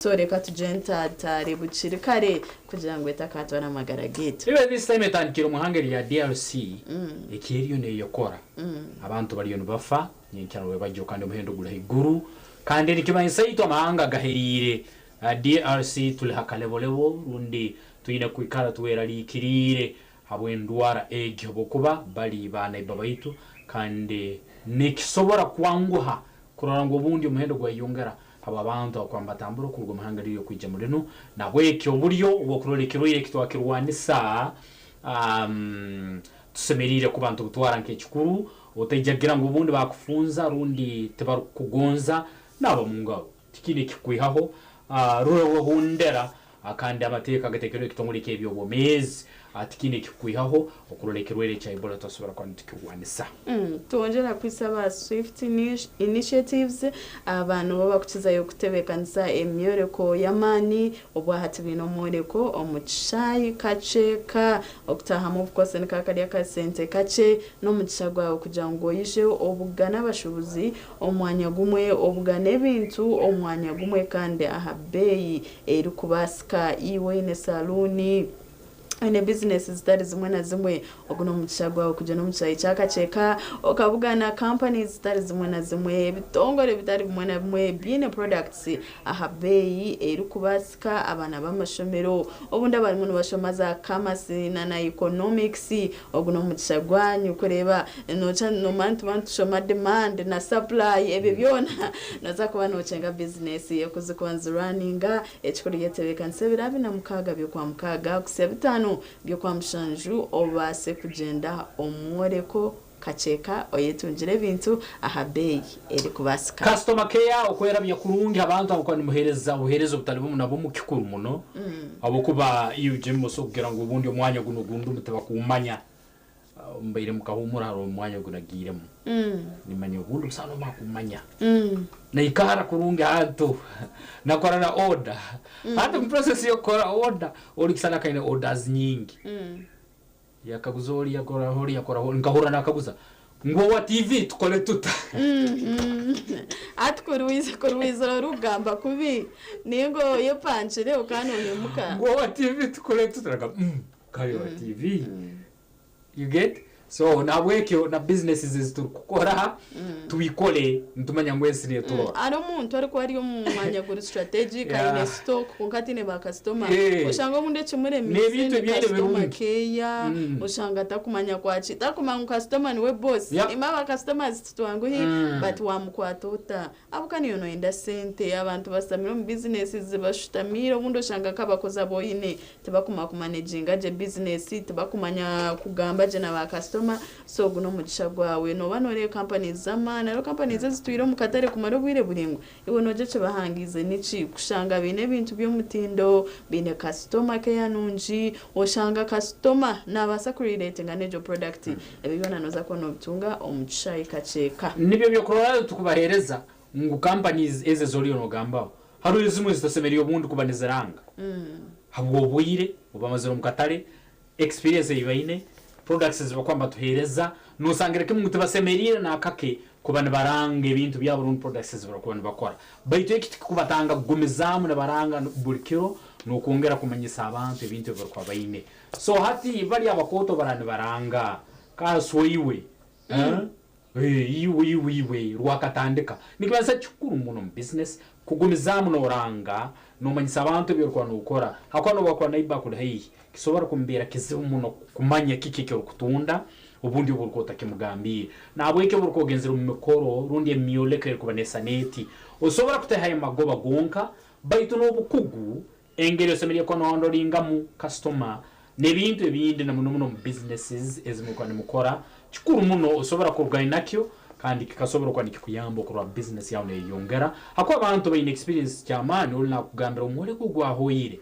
So reka tugenda tari bucire kare kugira ngo etakatwa n'amagara gitu. Ibe this time etankira umuhangeri ya DRC ikiriyo ne yokora. Abantu bari yo bafa nyinkano we bajyo kandi umuhendo gura higuru kandi nikimanisa ito amahanga gaherire DRC tuli hakalebolebo rundi tuyine kuikara tuwera likirire habwendwara egyo bokuba bali bana ibabaitu kandi nikisobora kwanguha kurora ngo bundi umuhendo gwa yongera abantu akwamba tamburo kurwo mahanga riyo kwijja mureno nabweke uburyo ubwo kuroreka roire kitwakirwanisa tusemerire ku bantu gutwara nk'ekikuru otejagira ngo ubundi bakufunza rundi tebaru kugonza nabo mungabo tikine kikwihaho roho hundera akandi amateka agatekero kitongurike ebyo bomezi atikine kikwihaho okuroreka roire cha Ebola tosubira kwandikirwanisa tongera kwisaba Swift initiatives abantu baba kukiza yo kutebekanisa emyoreko yamani obwahati bino moreko omuchayi kacheka okutaha mu bukose nikakali akasente kache no muchagwa okujango yishe obugana bashubuzi omwanya gumwe obugana ebintu omwanya gumwe kandi ahabeyi eri kubasika iwe ne saluni ine businesses that is zimwe na zimwe okuno muchagwa okuja no muchayi chakacheka okabugana companies that is zimwe na zimwe bitongore bitari bimwe na bimwe bine products ahabeyi eri kubasika abana bamashomero obunda bari muno bashomaza kamasi na economics okuno muchagwa nyukureba no mantu bantu shoma demand na supply ebe byona naza kuba no chenga business yakuzikwanza runninga ekikuri yetebekanse birabi na mukaga byo kwa mukaga kusebitano byo kwa mshanju obase kugenda omworeko kacheka oyetunjire bintu ahabeyi eri kubasika customer care okwera byakurungi abantu abako nimuhereza uherezo butalibu nabo mukikuru muno abokuba iyo jemmo so kugira ngo ubundi omwanya guno gundu muteba kumanya mbaire mukahumura haro omwanya gunagiremo nimanye ubundi sano makumanya na ikara kurungi hantu nakora na order hata process yo kora order olikisana kaine orders nyingi yakaguzori yakora hori yakora ngahura nakaguza ngo wa TV tukole tuta atkuruiza rugamba kubi ningo yo panchire ukanone muka ngo wa TV tukole tuta kayo wa TV you get so na weke na businesses tukukora tuikole ntumanya ngwensi ne to ari umuntu ariko ari umwanya guri strategic ine stock kunkati ne ba customer ushanga munde chimure misi customer care ushanga takumanya kwachi takumanya customer ni we boss imaba customers tutwangu hi but wamkwatota abukani yono enda sente abantu basamira mu businesses bashutamira umuntu ushanga kabakoza boyine tebakuma ku managing aje business tebakumanya kugamba je na ba customer so guno mugisha gwawe no banore companies zamana ro companies zitwira mu katare kumaro bwire buringo ibono je bahangize nici kushanga bine bintu byo mutindo bine customer care nunji oshanga customer na basakuriate nganejo product ebibona noza ko no bitunga omuchayi kacheka nibyo byo kurora tukubahereza ngo companies eze zori no gamba haru izimwe zitasemeriyo bundi kubanezeranga habwo bwire ubamazero mu katare experience yibaine products zibakwamba tuhereza nusangereke mu tubasemerire nakake kubana barange ibintu bya burundu products zibakwanda bakora bayito ekiti kubatanga gumizamu na baranga burikiro no kongera kumanyisa abantu ibintu bakwa bayine so hati bali abakoto barane baranga kaswoyiwe iwe rwakatandika nikibanza cyukuru umuntu mu business kugumizamu no ranga no manyisa abantu birwa no ukora hakono bakwa naiba kuri heyi kisobora kumbera kizibu umuntu kumanya kikike rukutunda ubundi burukota kimugambire nabweke burukogenzera mu mikoro rundi emiyoleke kubanesa neti usobora kutehaye magoba gonka bayito no bukugu engero semeriye ko no ndoringa mu customer nebintu ebindi na muno businesses ezimukwane mukora chikuru muno usobora kurugana nakyo kandi kikasobora kwandika kuyambo kurwa business yawe yongera hako abantu bayine experience cyamani uri nakugambira umure kugwa hoyire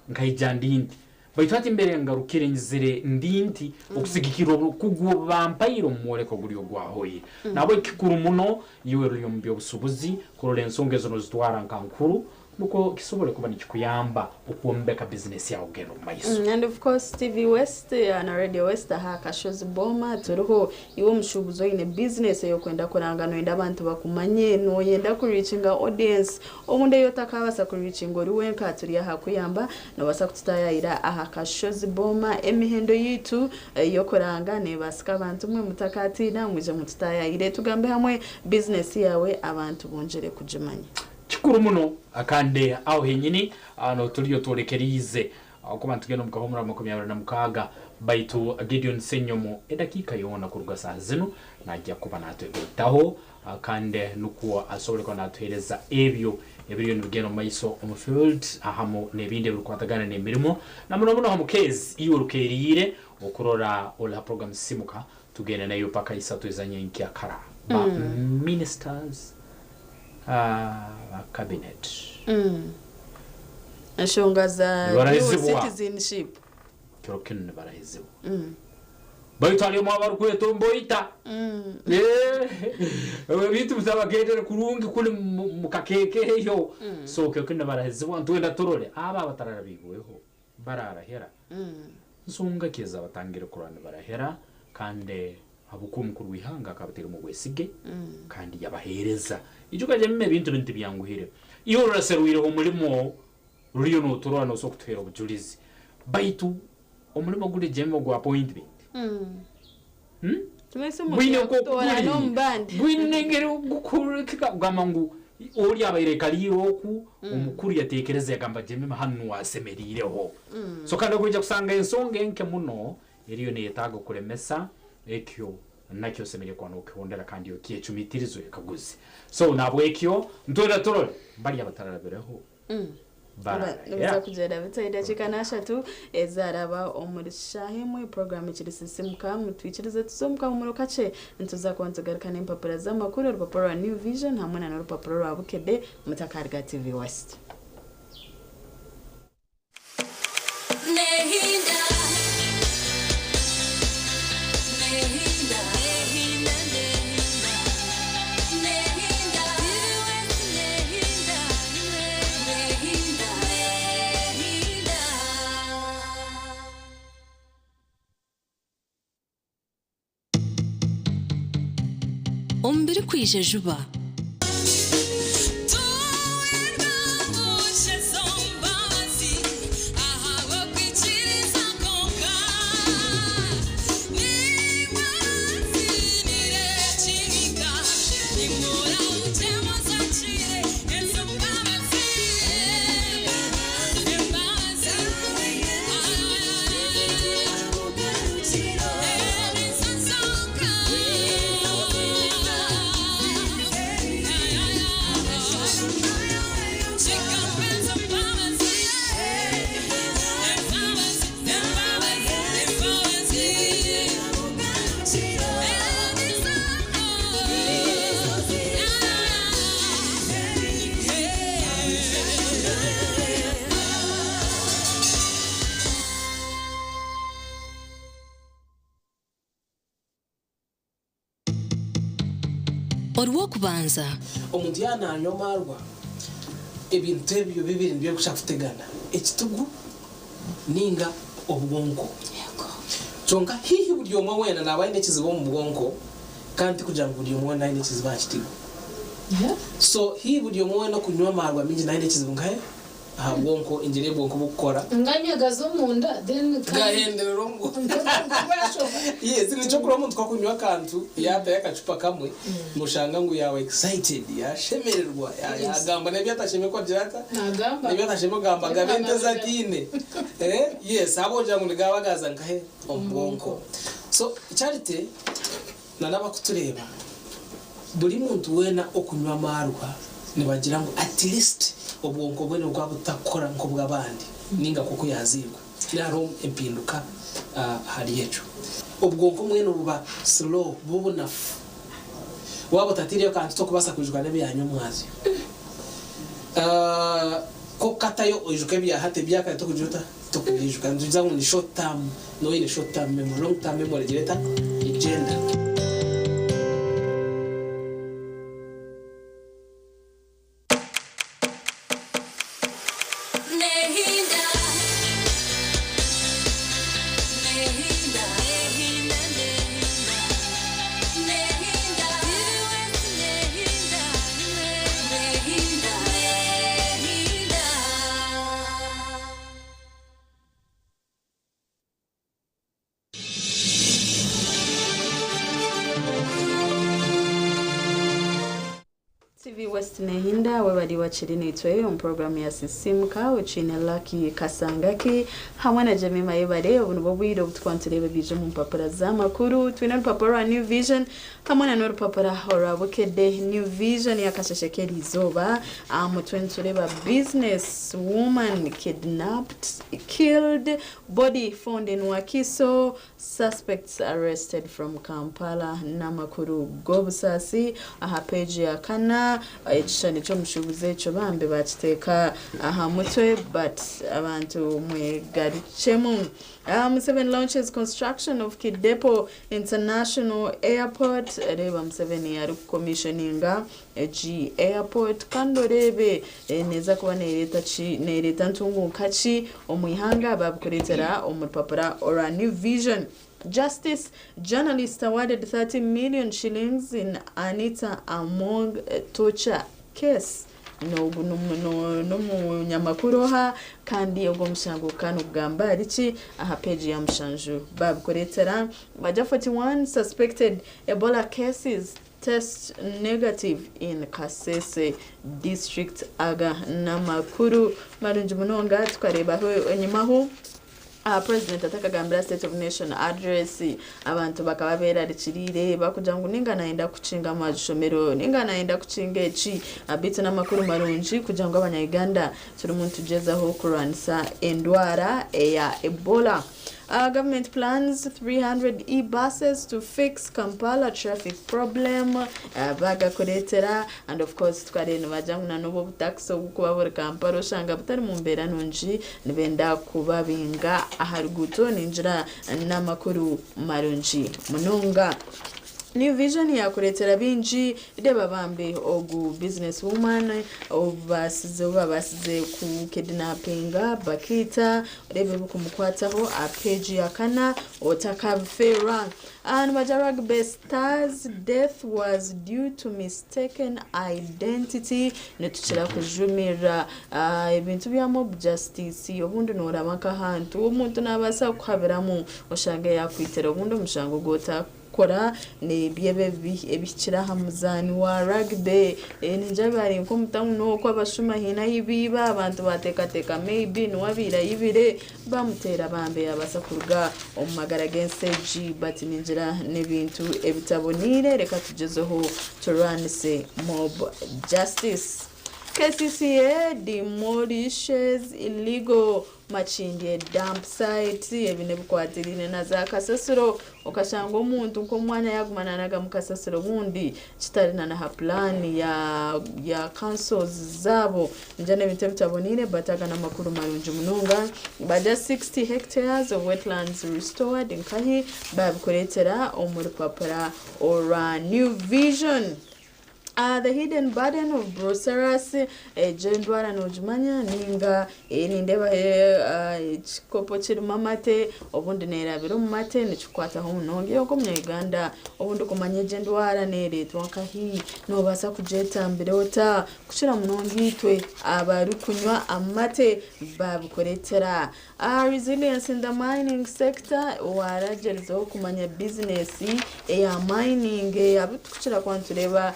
nkayijandindi bayitwati imbere ngarukire nzire ndinti okusigikiro kugubampayiro umure ko guriyo gwa hoyire nabo kikuru muno yiwe ryo mbyo busubuzi kurore nsongezo no zitwara nkankuru nuko kisobole kuba nikikuyamba okuombeka business yawe geno maiso. And of course TV West na Radio West aha Kashozi Boma turiho iwo mushubuzo ine business yo kwenda kuranga no enda abantu bakumanye no yenda ku reaching audience omunde yotakabasa ku reaching ori wenka turi aha kuyamba no basa kutayira aha Kashozi Boma emihendo yitu yo kuranga ne basika abantu mwe mutakati na muje mutayire tugambe hamwe business yawe abantu bonjere kujimanya Chikuru muno akande aho henyini ano tuliyo torekerize akuba tugenda mu kahomura 26 baitu Gideon Senyomo edakika yona kuruga saa zino najya kuba natwetaho akande nuko asobole ko natwereza ebyo nibigeno maiso on field ahamo nebinde bikwatagana nemirimo namuno ha mukezi iyo rukerire okurora ola program simuka tugenda nayo paka isatu izanye inkia kara ba ministers cabinet ashonga za citizenship kirokene barahizibu bayitali mu abarukweto mboita bitu bizabagedere kurungi kuli mukakeke yo so kirokene barahizibu antwenda torole aba batarara bigweho bararahera nsunga keza batangire kurana barahera kandi abukumukuru wihanga akabatera mu gwesige kandi yabahereza ijukaje mme bintu byanguhire iyo ruraseruire umurimo ruriyo no turana so kutera ubujulizi baitu umurimo gure jemo gwa appointment tumese mu tora no mbandi bwinengere gukurika gamangu uri abayire kaliro ku umukuru yatekereza yagamba jeme hanu wasemerireho so kandi kujya kusanga ensonge enke muno iriyo ne yetaga kuremesa ekyo nakyo semerye kwa nokondera kandi yokiye cumitirizo yakaguzi so nabwo ekyo ntora torole bari abatararabereho Nuza kujera bitayida chikanasha tu ezaraba omurishahe mu program kirisimuka mutwikirize tuzomuka mu rukace ntuza kwanzagarikana impapuro z'amakuru urupapuro rwa New Vision hamwe na urupapuro rwa Bukede mutakarga TV West Ombiri kwije juba Orwo kubanza omuntu yananyomarwa ebintu ebyo bibiri byo kushafutegana ekitugu ninga obwonko chonga hihi buli omwe wena nabaine kizibo mu bwonko kandi kugira ngo buli omwe naine kizibo akitigo so hihi buli omwe no kunywa marwa mingi naine kizibo ngahe aha bwonko injire bwonko bukora nganyagazo munda then gahenderero ngo yes ni cyo kuromo twakunywa kantu yata yakacupa kamwe mushanga ngo yawe excited yashemererwa yagamba nebyo atasheme ko jirata nagamba nebyo atasheme gamba gabente zatine yes abo jangu ngabagaza ngahe ombonko so charity nanaba kutureba buri muntu wena okunywa marwa nibagira ngo at least obwonko bwene bwa butakora nko bw'abandi ninga kuko yazirwa naro empinduka hari yecho ubwonko mwene buba slow bubunafu wabo tatiriyo kantu to kubasa kujwa nebyanyu mwazi ko katayo ojuke bya hate byaka to kujuta to kujuka nzuza ngo ni short term no ni short term memory long term memory direta agenda Celestine Hinda we bali wachirinitwe on program ya Sisimka uchine Lucky Kasangaki hamwe na Jemima Yebare ubu bwiro butwantirebe bije mu papara z'amakuru twina papara New Vision hamwe na nor papara hora bukede New Vision yakashashekera izoba amutwentureba business woman kidnapped killed body found in Wakiso suspects arrested from Kampala namakuru gobusasi aha page ya kana ekishani cyo mushubuze cyo bambe bakiteka aha mutwe but abantu mwegaricemu 7 launches construction of Kidepo International Airport reba 7 yari commissioninga G Airport kandorebe neza kuba nereta ntungu kachi omwihanga babukoretera omupapura or New Vision. Justice journalist awarded 30 million shillings in Anita Among torture case. No munyamakuru ha kandi ubwo mushango kanu gamba arichi aha page ya mushanju babukoretera baja 41 suspected Ebola cases test negative in Kasese district aga namakuru marunji munonga tukareba ho enyimaho President atakagambira State of Nation address abantu bakababera rikirire bakuja ngo ninga naenda kucinga amashomero ninga naenda kucinga eci abitse namakuru marunji kuja ngo abanyayuganda turi muntu jezaho kuranisa endwara ya Ebola. Government plans 300 e-buses to fix Kampala traffic problem. Baga kuretera and of course twareno bajanguna nobo butaxo kubabura Kampala shanga butari mumbera nonji nibenda kubabinga aharuguto ninjira namakuru marunji mununga. New Vision ya kuretera binji deba bambe ogu business woman basize ku kidnappinga bakita rebe kumukwataho a page ya kana otakavera and Majaragbe Stars death was due to mistaken identity netuchira kujumira ibintu bya mob justice obundi noramaka hantu umuntu nabasa kuhaberamu oshange yakwitera obundi mushango gota kora ne biebe ebikira hamuzani wa rugby ninjabari nko mutamu no kwa bashuma hina yibiba abantu bateka maybe no wabira yibire bamutera bambe yabasa kuruga omagara against G but ninjira nebintu ebitabonire reka tugezeho to run say mob justice. KCCA demolishes illegal machindi dump site ebine bukwatirine na za Kasasiro okashanga omuntu nko mwanya yagumananaga mukasasiro bundi kitarina na plan ya councils zabo njane bintu bitabonire bataga na makuru marunji mununga baja 60 hectares of wetlands restored in Kahi babikoretera omurupapara or New Vision. The hidden burden of Broceras jendwara nojumanya ninga nindeba chikopo chiri mamate obundi nera biro mumate nichikwata ho munonge okomnya Uganda obundi komanye jendwara nere twakahi no basa kujeta mbirota kushira munonge itwe abari kunywa amate babukoretera. Resilience in the mining sector warajerizo kumanya business ya mining abutukira kwantureba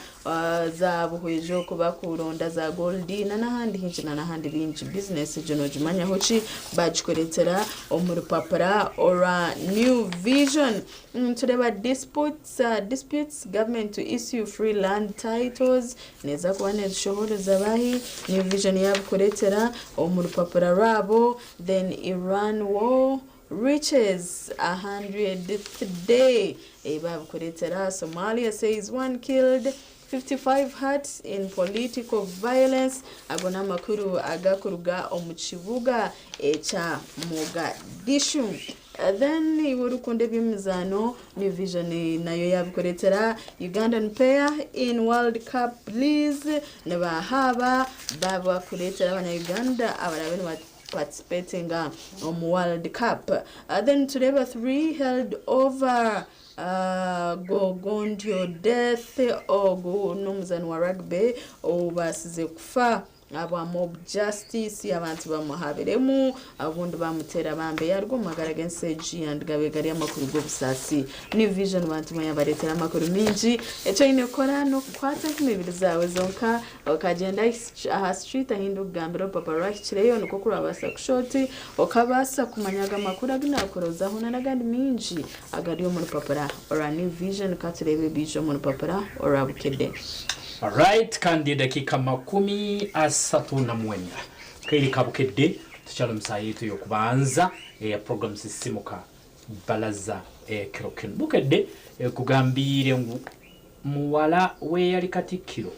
za buhwejo kuba kuronda za goldi n'ahandi hinji n'ahandi binji business jono jumanya hochi bajikoretera omurupapara or New Vision. Tureba disputes government to issue free land titles neza kwane shohoro zabahi. New Vision yabukoretera omurupapara rabo. Then Iran war reaches 100th day. Babukoretera Somalia says 1 killed 55 hurt in political violence. Agona makuru agakuruga omuchibuga echa Mogadishu. Then iburukunde bimizano New Vision nayo yabukoretera Ugandan pair in World Cup please nebahaba babukoretera abanya-Uganda abarabe participating on World Cup. Then Tureba 3 held over Gogondio death or go nomuzani wa rugby o basize kufa aba mob justice abantu bamuhabiremu abundi bamutera bambe yarwo magara genseji and gabegari amakuru go busasi ni vision abantu bayabaretera amakuru minji eco ine kora no kwata kimibiri zawe zonka okagenda aha street ahindu gambiro paparazzi kireyo nuko kuri abasa kushoti okabasa kumanyaga amakuru aginakoroza hona nagandi minji agariyo muri papara ora ni vision katurebe bijo muri papara ora bukede. Alright, kandi dakika 34 kairi kabukedde tukyalo musayi yetu yokubanza ya program sisimuka balaza kiroken bukedde kugambire ngu muwala we yali katikiro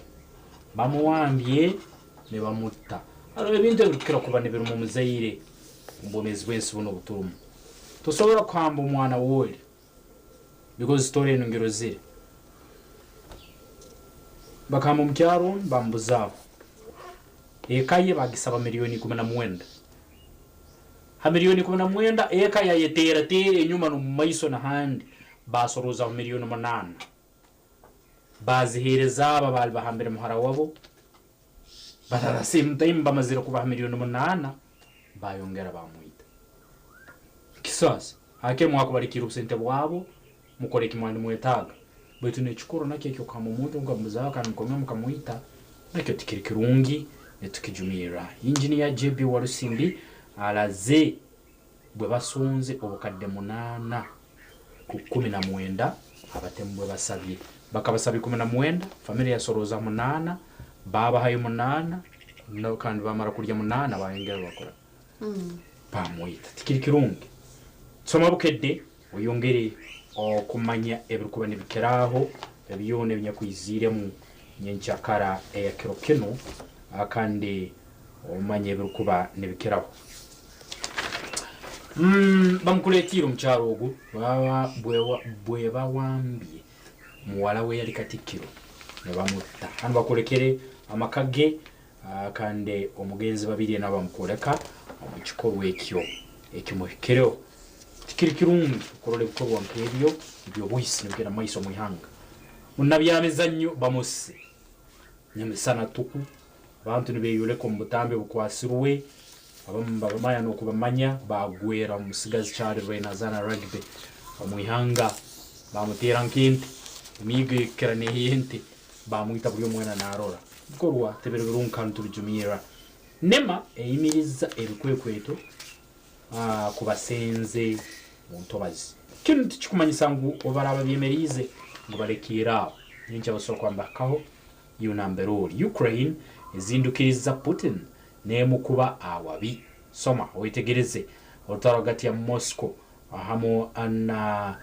bamuwambye ne bamutta alo ebintu ebikira kuba ne biru mu muzaire mbomezi bwensi buno buturumu tosobola kwamba omwana woli because story eno ngero zire bakamu mkyaro bambuzaho ekaye bagisaba miliyoni 19 ha miliyoni 19 ekaya yetera tere enyuma no maiso na handi basoroza miliyoni 8 bazihereza ababali bahambire muhara wabo bararasimta imba mazira kuba miliyoni 8 bayongera bamuita kisasa hake mwako barikira ubusente bwabo mukore kimwani mwetaga bwetu ne chikoro nake cyo kamumuntu ngamuzaho kandi mukomye mukamuita nake tikiri kirungi etukijumira engineer JB Warusimbi alaze bwe basunze obukadde 8 ku 19 abatembwe basabye bakabasabye 19 family ya soroza 8 baba hayo 8 no kandi bamara kurya 8 bayengera bakora pamuita tikiri kirungi soma bukedde oyongere okumanya ebikuba nibikeraho ebyone binyakwiziremu nyenchakara ya kirokeno akandi omanye ebikuba nibikeraho bamkuletiro mcharo ogu baba bwe bawambye muwala we yali katikiro ne bamutta hano bakolekere amakage akande omugenzi babiri nabo bamukoleka omukikorwa ekimuhikero tikiri kirungi korole bukorwa nkebyo byo bwisi nibwera maiso muhanga munabyamezanyo bamose nyamesana tuku abantu nibeyule ko mutambe bukwasirwe abamaya no kubamanya bagwera musigazi cyari rena zana rugby bamuhanga bamutera nkindi mige kerane yente bamwita byo mwana narora bukorwa tebere birunkantu bijumira nema eyimiriza ebikwekweto kubasenze muntobazi kintu kikumanyisa ngu obaraba byemerize ngo barekira nyinja basoko kwambakaho yunamberori Ukraine izindukiriza Putin nemu kuba awabi soma oitegereze otaragati ya Moscow ahamo ana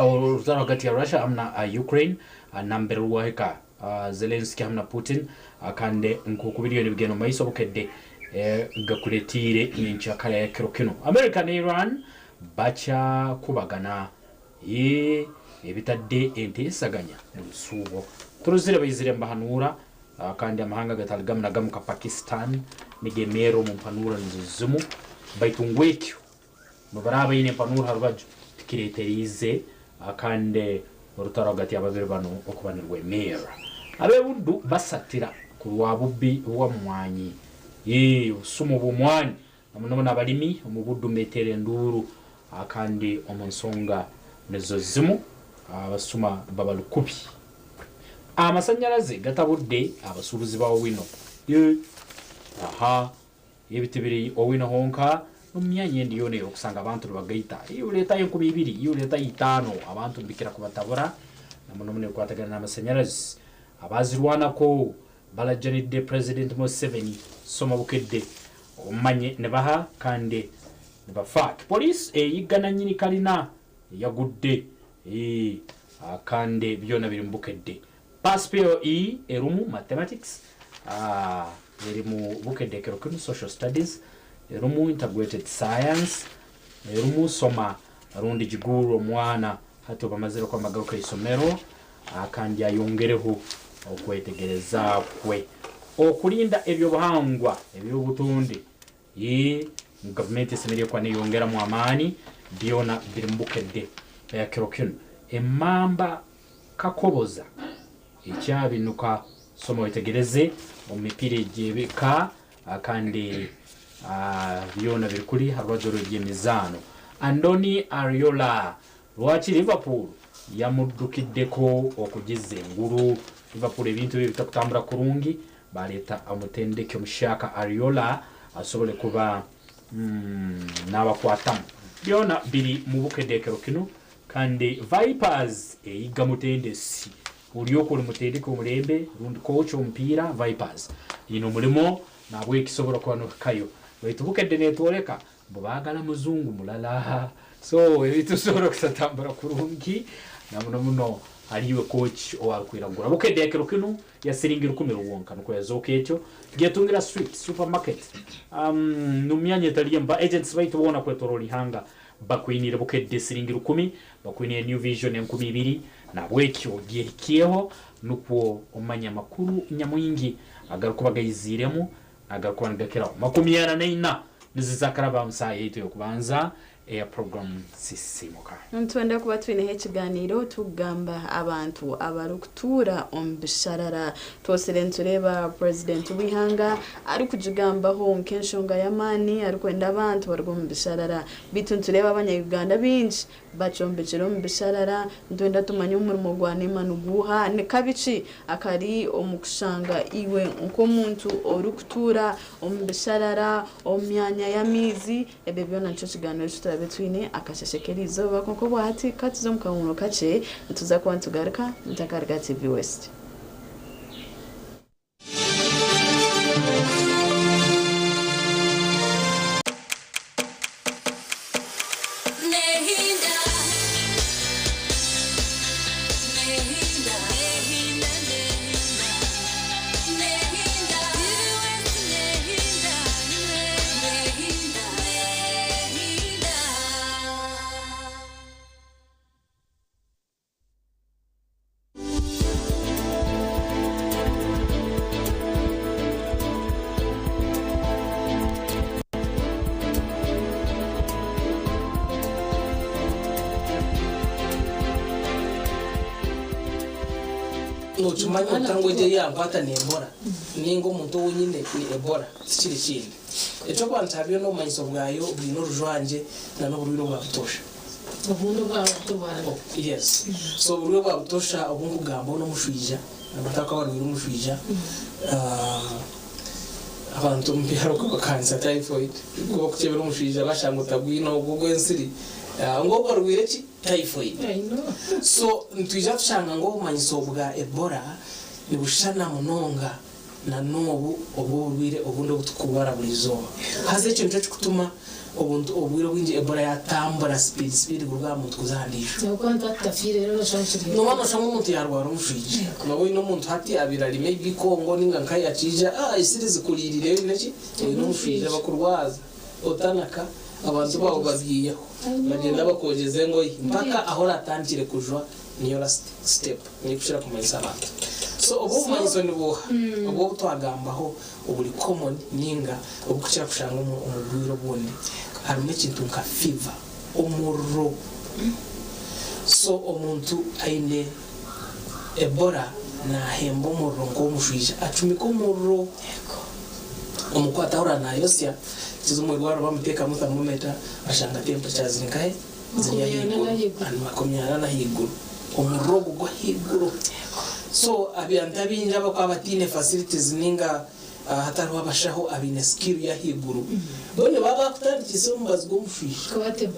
otaragati ya Russia amna Ukraine namberu waheka Zelensky amna Putin akande nkukubiriyo nibigeno maiso bukedde gakuletire nyenchakala ya kirokino America na Iran bacha kubagana ebitadde entesaganya musubo turuzire bayizire mbahanura kandi amahanga gatalgam na gamuka Pakistan nigemero mu panura nzuzumu baitungwekyo mubaraba ine panura harubaju tikireterize akande urutaragati ababiri bano okubanirwe mera abewudu basatira kurwabubi wa mwanyi usumu bumwani amunona abalimi omubuddu metere nduru akandi omonsonga nezo zimu abasuma babalukubi amasanyalaze gatabudde abasubuzi bawo wino yebitibiri owino honka nomyanye ndiyone okusanga abantu bagaita leta yenkumi 2 leta 5 abantu mbikira kubatabura namunomune kwatagana n'amasanyalaze abazirwana ko balajanide President Museveni soma bukedde omanye nebaha kande nebafak police yigana nyini kalina yagudde akande byona biri mbukedde paspeo erumu mathematics erimu bukedde kerokino social studies erumu integrated science erumu soma rundi jiguru omwana hato bamazero kwa magaruka isomero akandi ayongereho okwetegereza kwe okulinda ebyo buhangwa ebyo butunde government esemeriye kwa niyongera mu amani byona birimbukedde ya kirokino emamba kakoboza ekyabinuka soma witegereze umupira igiye kandi byona biri kuri harwajoro ry'emizano. Andoni Ariola lwaki Liverpool yamuddukideko okugiza engulu. Liverpool ebintu bitakutambula kurungi baleta amutendeke omushaka Ariola asobole kuba n'abakwatamu. Byona biri mu bukedekero kino kandi Vipers eyiga mutendesi ulioko uli mutendeke omulembe rundi coach omupiira Vipers ino mulimo nabwe ekisobola kwanukayo baitu bukedde netwoleka bubagala muzungu mulala so ebintu bisobola kutatambula kurungi namuno aliwe coach owakwiragura bukedekero kino yasiringira 10 wonka nuko yazoka ekyo getungira street supermarket numyanya etaliemba agents baitu bona kwetoroli hanga bakwinire bukedde siringira 10 bakwinire New Vision 12 na bwekyo gyekiyeho nuko omanya makuru nyamwingi agarukubagayiziremo agakwandikiraho 24 nizizakaraba msaye yetu yokubanza air program sisimuka ntwenda kuba twine ekiganiro tugamba abantu abarukutura ombisharara twosere ntureba president wihanga ari kujigambaho nkenshonga yamani ari kwenda abantu barwo ombisharara bitu ntureba abanya-Uganda bingi bacombekera ombisharara ntwenda tumanye umurimo gwa Neema guha ne kabici akari omukushanga iwe nkomuntu orukutura ombisharara omyanya yamizi ebe byona nco kiganiro betwine akasheshekerizo bakonko bwati katizo mukawuno kace tuza kwa ntugaruka ntakarga TV West. no chumanya utangoje yampata ne Ebola ningo umuntu wonyine ni Ebola sikiri kindi echo kwantabyo no manyiso bwayo bwino rujwanje na no buriro bwa butosha ubundo bwa tubara yes so buriro bwa butosha obungu gambo no mushwija abataka wari mushwija abantu mpiharo ko kansa typhoid ko kutebera mushwija bashanguta bwino ubwo ensiri ngo barwire ki typhoid so ntwija tushanga ngo manyiso bwa Ebola ni bushana munonga na nobu obubwire obundo butukubara bulizo haze cyo cyo kutuma obuntu obwire bwinje Ebola yatambura speed gurwa muntu kuzandisha no kwanta tafire rero shanchiri no mano shangu muntu yarwara umushije nabo ino muntu hati abirari maybe Kongo ninga nkayakija isirizi kulirire neki no mushije bakurwaza otanaka abantu babo bagiyeho bagenda bakogeze ngo mpaka aho ratangire kujwa niyo last step ni kushira kumayisa abantu so obo manyiso ni buha obo twagambaho obuli common ninga obukushira kushanga umugwiro bundi hari n'ikintu nka fever umurro so omuntu aine Ebola na hembo umurro ngo mushije acumika umurro omukwata ora na yosya kizo mu rwaro bamuteka mu thermometer ashanga temperature zinkaye zinya higuru makomyana na higuru umurogo gwa higuru so abiyanta binja bakwabatine facilities ninga hatari wabashaho abine skill ya higuru bone baba kutandikise umbazi go mufisha kwate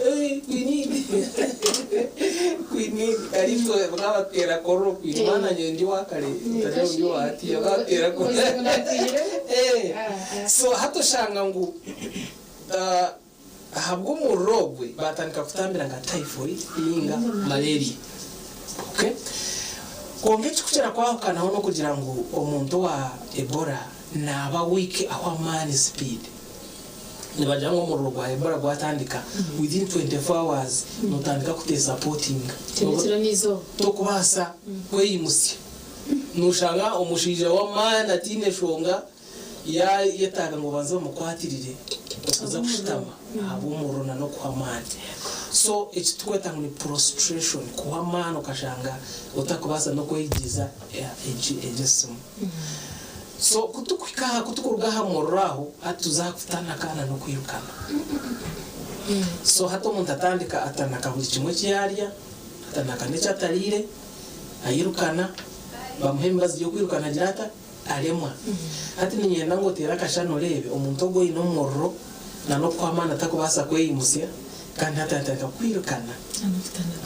kwini ariko bakabatera koro kwimana nyendi wakare tajo yo ati yabatera koro so hatoshanga ngo habwo murogwe batandika kutambira nga typhoid inga malaria okay kongechi kuchera kwaho kana hono kugira ngo omuntu wa Ebola naba week aho man speed nibajango mu rwa Ebola gwatandika within 24 hours notandika kute supporting tira nizo tokubasa kweyimusi nushanga umushije wa man atine shonga ya yetaga ngo banze mukwatirire kuza kushitama abo murona no kwa manje so ekitukweta ni prostration kuhamana ukashanga utakubasa no kwegiza egesimu so kutukurugaha moraho atuzakutana kana no kwirukana so hato umuntu atandika atanaka buri kimwe cyarya atanaka n'icyatarire ayirukana bamuhembaza yo kwirukana girata aremwa hati ninyenda ngo tera kashano rebe umuntu ogo ino morro na no kwamana atakubasa kweyimusya kandi hatataka kwirukana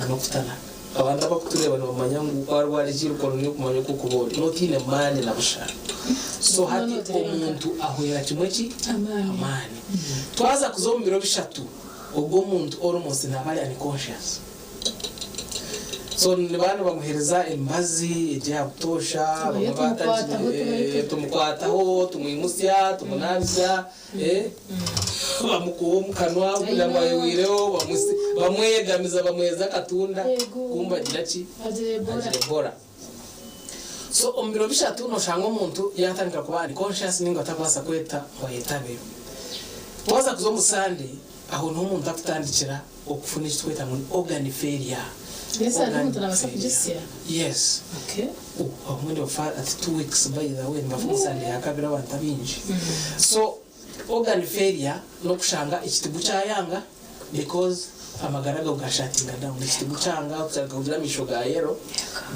anokutana abantu abakutureba no bamanya ngo arwari kiruko no kumanya ko kubori no tine mani na bushara so hati umuntu ahwera kimwe ki amani twaza kuzombiro bishatu ubwo umuntu almost nabali unconscious so nibana bamuhereza imbazi ejya gutosha tumukwataho tumuyimusya tumunabya bamukuwo mukanwa kugira ngo ayiwireho bamwegamiza bamweza katunda kumba giraki bora so ombiro bishatu no shanga umuntu yatandika kuba unconscious ningo atabasa kweta ngo yetabe twaza kuzomusande aho n'umuntu akutandikira okufunisha tweta ngo organ failure. Yes, I don't know what yes. Okay. Oh, when you far at 2 weeks by the way, mafusande yakabira abantu binji. So organ failure no kushanga ikitibu cyayanga because amagaraga ugashatinga down ikitibu cyanga ukagura mishoga yero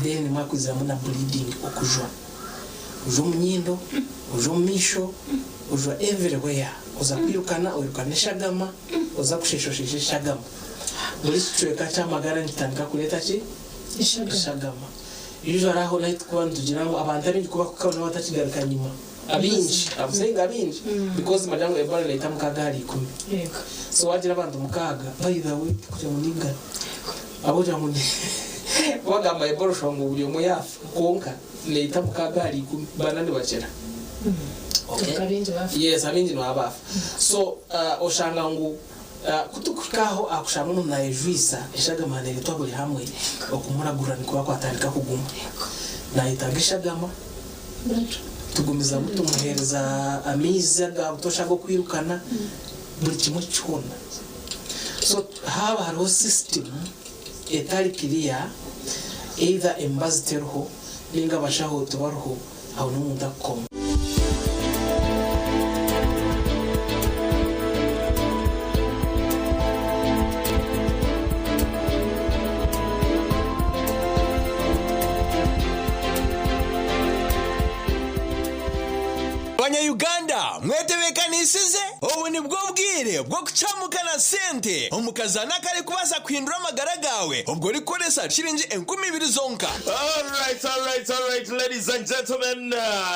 then makuzira muna bleeding okujwa. Ujo munyindo, ujo misho, ujo everywhere. Uza kwirukana urukana shagama, uza kushishoshisha shagama. Muri cyeka cyamagara nitanga kuleta ki ishagama usually aho night kwandi tugira ngo abantu ari kuba kukabona batakigaruka nyuma abinji abusenga abinji because majango ebara leta mukagari 10 yego so wagira abantu mukaga by the way kuja muninga abo jamu wagamba ebara shongo buri mu yafu konka leta mukagari 10 banani bacera okay yes abinji no abafu so oshanga ngo kutukukaho akushanga umuntu nayejuisa ishagama nere twaburi hamwe okumuragura nikuba kwatandika kuguma nahitaga ishagama tugumiza mutumuhereza amiza gutosha go kwirukana buri kimwe cyona so haba hariho system etari clear either embaziterho ninga bashaho tubarho aho n'umuntu akoma Uganda mwetebekanishize ubu ni bwo bwire bwo kucamukana sente umukazana kare kubaza kwindura amagara gawe ubwo rikoresa shiringi 20 zonka. All right ladies and gentlemen,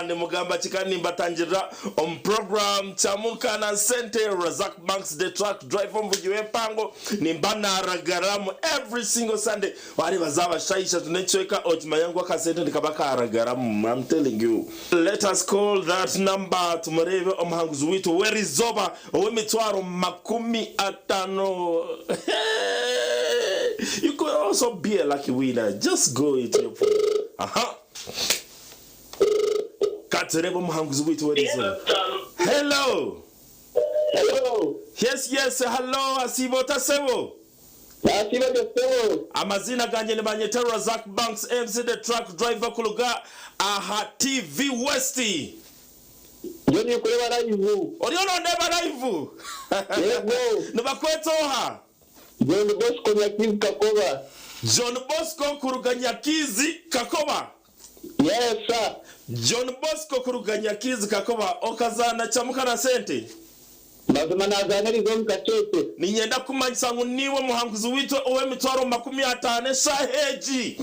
ni mugamba chikani mbatangira on program chamukana sente Razak Banks the truck driver mvugiwe pango ni mbanaragaramu every single Sunday bari bazaba shayisha tunechweka otimayangu akasente ndikabaka aragaramu. I'm telling you, let us call that number tumurebe omuhanguzi witu werizoba owemitwaro 50. You could also be a lucky winner. Just go into your phone. Katerebo omuhanguzi witu werizoba. Hello. Yes, hello. Asibo tasebo. Amazina ganje nibanyeta Razak Banks MC the truck driver kuluga aha TV Westi. Joni kureba live. Oriono ndeba live. Yego. Nibakwetoha. John Bosco Nyakizi Kakoba. John Bosco Kuruganyakizi Kakoba. Yes sir. John Bosco Kuruganyakizi Kakoba okazana chamukana sente. Mazima nazanirizo mkachete. Ninyenda kumanyisa ngo niwe muhanguzi witu owe mitwaro 50 shaheji.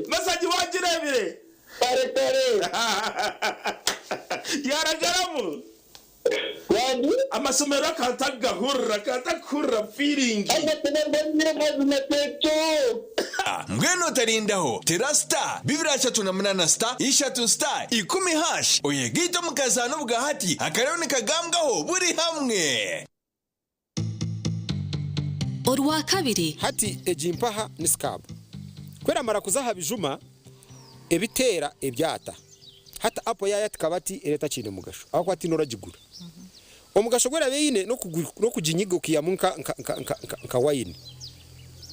Masaji wajirebire. Pare. Yaragaramu. Wandi? Amasomero katakura feeling. Mweno tarindaho terasta bibirasha tunamnana star ishatu star 10 hash oyegito mukazana bugahati akarone kagambwaho buri hamwe. Orwa kabiri hati ejimpaha ni scab kwera mara kuzaha bijuma ebitera ebyata hata apo yaya tukabati ereta chine mugasho aho kwati noragigura omugasho gwera beine no kujinyigo kiyamunka nka wine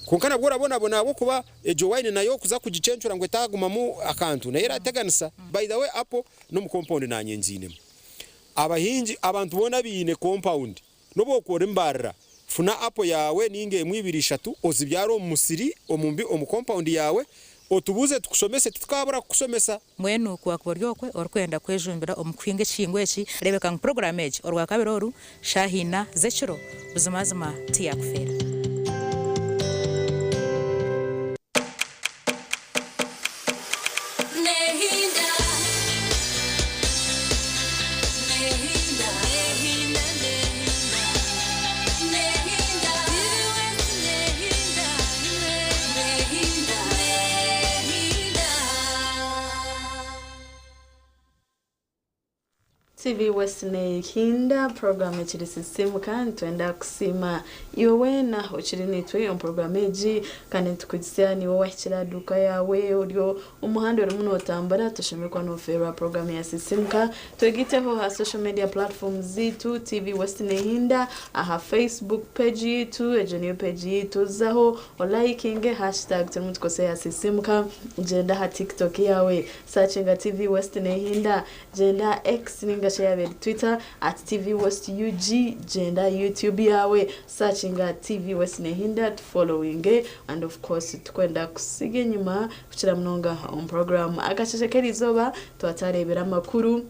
kunkana bwora bona abo kuba ejo wine nayo kuza kugicencura ngo etagumamu akantu na era teganisa by the way apo no mu compound nanyenzine abahinji abantu bona bine compound no bokore mbarra funa apo yawe ninge mwibirishatu ozibyaro musiri omumbi omu compound yawe otubuze tukusomese tukabura kusomesa mwenu kwa kuboryokwe orkwenda kwejumbira omukwinge chingwechi rebeka program age orwa kabiroru shahina zechiro buzimazima tiyakufera TV West Nehinda program echiri system kandi twenda kusima iwe na ochiri nitwe on program eji kandi tukujisya ni wowe chira duka yawe uryo umuhando uri muno tambara tushimikwa no fera program ya system ka twegiteho ha social media platforms zitu TV West Nehinda aha Facebook page yitu ejenio page yitu zaho o liking hashtag tumutukose ya system ka jenda ha TikTok yawe searchinga TV West Nehinda jenda X ninga share Twitter @TV West UG jenda YouTube yawe searching TV West Nehinda following and of course tukwenda kusige nyuma kuchira mnonga on program agasheshekera izoba twatarebera makuru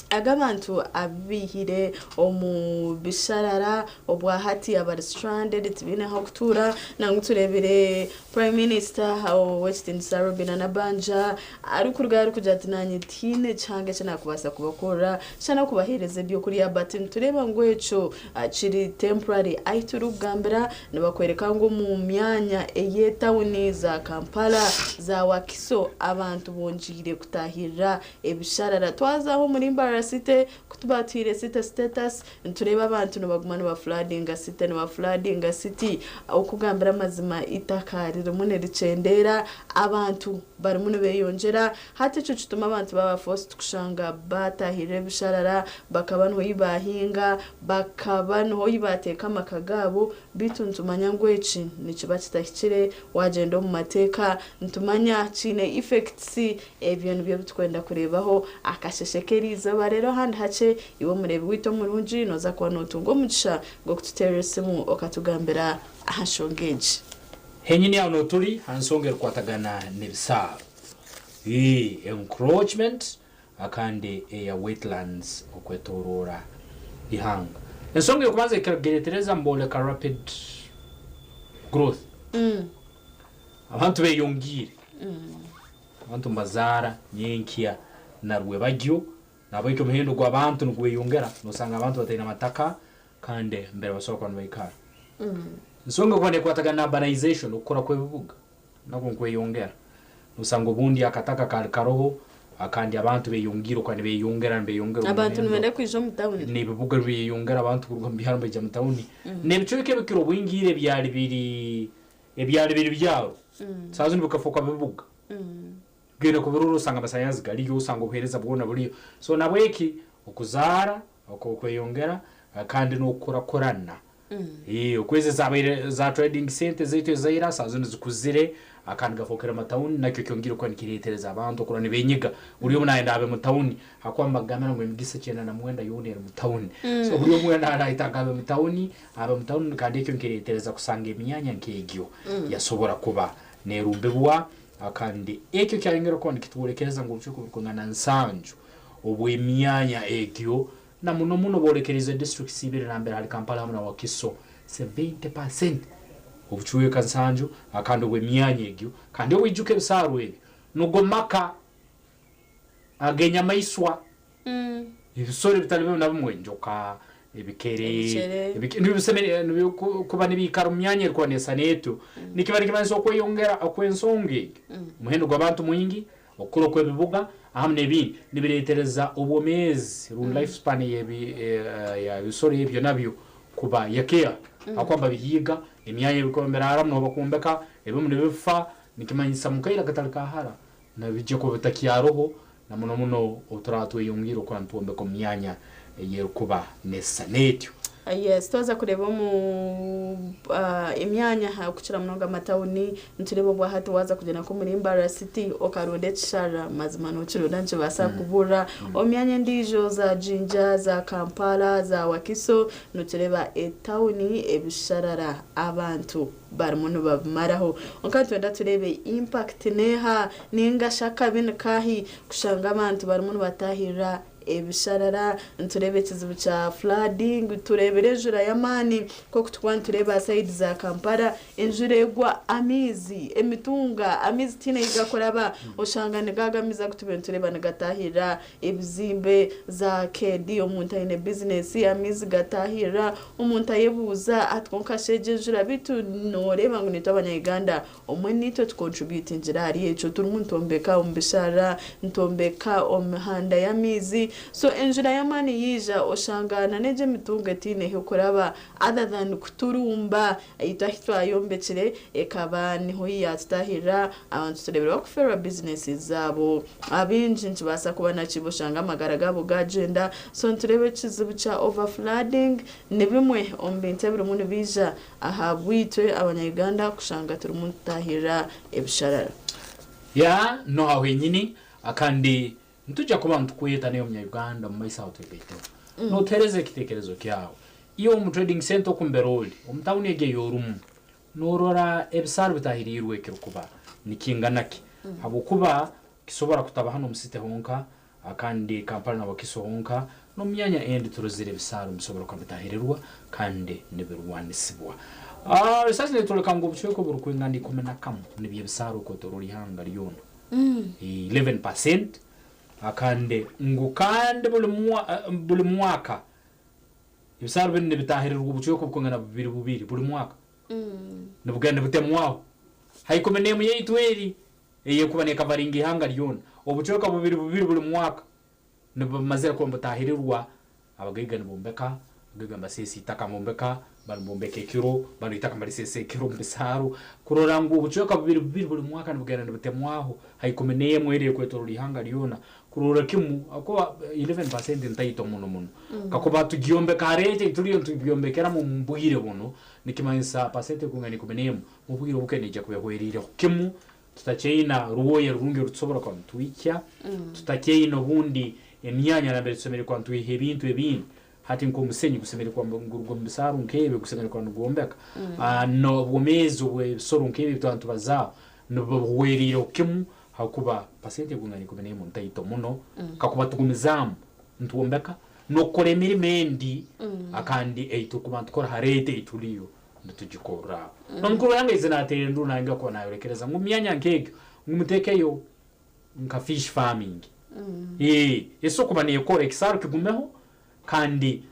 agabantu abihire omu bisharara obwa hati aba stranded tibine ha kutura nanguturebere prime minister how Western Sarobina Nabanja ari kurugara kujatinanye tine change cyana kubasa kubakora cyana kubahireze byo kuri ya batin tureba ngo eco akiri temporary aituru gambera nabakwereka ngo mu myanya eyetawuni za Kampala za Wakiso abantu bonjire kutahira ebisharara twazaho muri Site kutubatire site status ntureba abantu no bagumana ba flooding site no ba flooding city okugambira mazima itakarire mune ricendera abantu bari muno beyongera hati cyo kituma abantu baba forced kushanga batahire bisharara bakabano yibahinga bakabano yibateka makagabo bituntumanya ngweci nikiba kitahikire wagenda mu mateka ntumanya cine effects ebyo nibyo bitwenda kurebaho akasheshekeriza rero handi hace iwo murebe wito murunji noza kwa notungo mugisha ngo kututeresimu okatugambira ahashongeje henyini ya noturi hansongera kwatagana nebisaro encroachment akande ya wetlands okwetorora ihanga ensongera kubanza ikageretereza mbole ka rapid growth abantu beyongire abantu mbazara nyenkia narwe bagyo nabiko muhendo gwa abantu ngweyongera nosanga abantu batayina amataka kande mbere basoka nbayikara nsonga kwane kwatagana urbanization ukora kwebibuga nako nkweyongera nosanga ubundi akataka karoho akandi abantu beyongiro kwane beyongera abantu numende kwijo mu town ne bibuga beyongera abantu kurwa mbihano baje mu town ne bicuke bikiro bwingire byari biri byaro sazo nibukafoka bibuga gena kubiruru usanga abasayansi gari yo usanga uhereza bwona buriyo so nabweki ukuzara ukokweyongera kandi no kurakorana ukweze za trading center zetu zaira sazo nizikuzire akandi gafokera matawuni nakyo kyongiro kwa nikiretereza abantu kurane benyiga uriyo munaenda abe mutawuni akwambagana ngo imigise cyena na mwenda yonera mutawuni so uriyo mwenda arahita abe mutawuni kandi cyo nkiretereza kusanga imyanya nkegyo yasobora kuba nerumbe bwa akandi ekyo cyarengero ko nikituborekereza ngo ucyo kubikongana nsanju obwe myanya egyo na muno borekereza district sibire nambere ali Kampala hamwe na Wakiso 70% obuchuye kansanju akandi obwe myanya egyo kandi owijuke bisarwe nugo maka agenya maiswa ibisore bitalibe na bimwe njoka ebikere nibisemere kuba nibikara myanya kwa nesa netu nikibari kimanso kweyongera akwensonge muhendo gwabantu mwingi okulo kwebibuga ahamne bi nibiretereza obomezi life span ya bisore ibyo nabyo kuba yakea akwamba bihiga imyanya bikombera aramno bakumbeka ebimwe nibifa nikimanyisa mukaira gatalika hara nabije ko bitakiyaroho na muno uturatu yungiro kwa ntuombe ko myanya yerukuba nesa netyo. Yes, toza kureba mu imyanya hakuchira mnoga matawuni nturebo bwa hatu waza kugena ko muri Mbara City okarode chara mazima no chiro nanje basa kubura omyanya ndijo za Jinja za Kampala za Wakiso nutureba etawuni ebisharara abantu barumuno babmaraho onkatwenda turebe impact neha ninga shaka bin kahi kushanga abantu barumuno batahira ebisharara nturebe kizibu cha flooding turebere jura yamani ko kutwa ntureba side za Kampala enjuregwa amizi emitunga amizi tina igakoraba oshanga negagamiza kutube ntureba negatahira ebizimbe za KD omuntu ine business amizi gatahira omuntu ayebuza atkonka sheje jura bitu noreba ngo nito abanyaganda omwe nito contribute njirari echo turumuntu ombeka ombishara ntombeka omhanda yamizi so enjura yamani yija oshangana neje mitunga tine hikuraba other than kuturumba itahitwa yombekire ekaba niho yatahira abantu turebera kufera businesses zabo abinji ntibasa kubana kiboshanga amagara gabo gagenda so nturebe kizibu cha overflooding nebimwe ombente buri muntu bija ahabwitwe abanyaganda kushanga turi muntu tahira ebisharara ya no hawe nyini akandi ntujja kuba ntukweta nayo mu Uganda mu maisa otebete no tereze kitekerezo kyawo iyo mu trading center kumberoli omutawuni ege yorumu norora ebisar bitahirirwe kirukuba nikinganaki habukuba kisobora kutaba hano musite honka akandi Kampala na Wakiso honka no myanya endi turuzire bisaro musobora kwabitahirirwa kandi nibirwanisibwa sasa netuleka ngo bucyo ko burukwingandi komena kam nibiye bisaro ko toruri hanga lyona 11% akande ngukande buli mwaka ibisaro bine bitahirirwa ubucyo ko bukongana bubiri buli mwaka nubugande butemwaho hayikomene mu yitweri eye kubaneka baringi hanga lyona ubucyo ko bubiri buli mwaka nubamazira ko butahirirwa abagigana bombeka gigamba sisi takamombeka barumbeke kiro barita mbari sese kiro mbisaro kurora ngo ubucyo ko bubiri buli mwaka nubugande butemwaho hayikomene mwereye kwetorura ihanga lyona kurora kimu ako 11% ntayito muno kakoba tugiyombe karete turiyo tugiyombekera mu mbugire bono nikimanisa pasete kungani kumenemu mubugire bukenije kubehwerire kimu tutacheina ruwoye runge rutsobora kwa ntwikya tutacheina bundi emyanya na mbere tusomere kwa ntwihe ebintu hati nko musenyi gusemere kwa ngurgo mbisaru nkebe gusemere kwa ngombeka no bwomezo bwe soro nkebe bitantu bazao no bwerire kimu hakuba pasente kungani kumenemu ntayito muno kakuba tugumizamu ntuombeka no koremiri mendi akandi eito kuba tukora harete ituliyo ndutujikora nonkuru yange izinatere ndu nanga ko nayorekereza ngumyanya nkeke ngumutekeyo nka fish farming eso kuba ne kore kisaru kigumeho kandi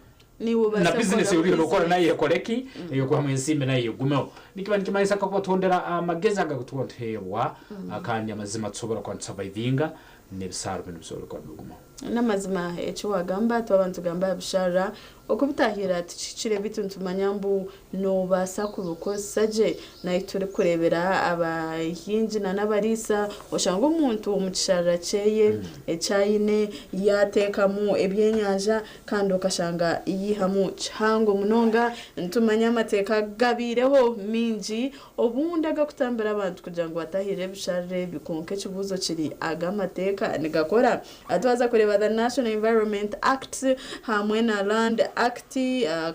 na business yuri lokora naye koreki yo kwa mwensimbe naye gumeho nikiba nikimaisa kwa tondera amageza gutwonterwa akandi amazima tsobora kwa survivinga nebisaru bintu bisoro kwa gumeho namazima echo wagamba twabantu gamba bishara okubitahira tucicire bitu ntumanyambu no basakuru ko saje nayiture kurebera abahinji na nabarisa oshanga umuntu umukishara ceye ecayine yatekamu ebyenyanja kandi okashanga yihamu chango munonga ntumanya amateka gabireho minji obunda gakutambira abantu kugira ngo batahire bishare bikonke kibuzo kiri agamateka nigakora atwaza kureba the National Environment Act hamwe na Land Act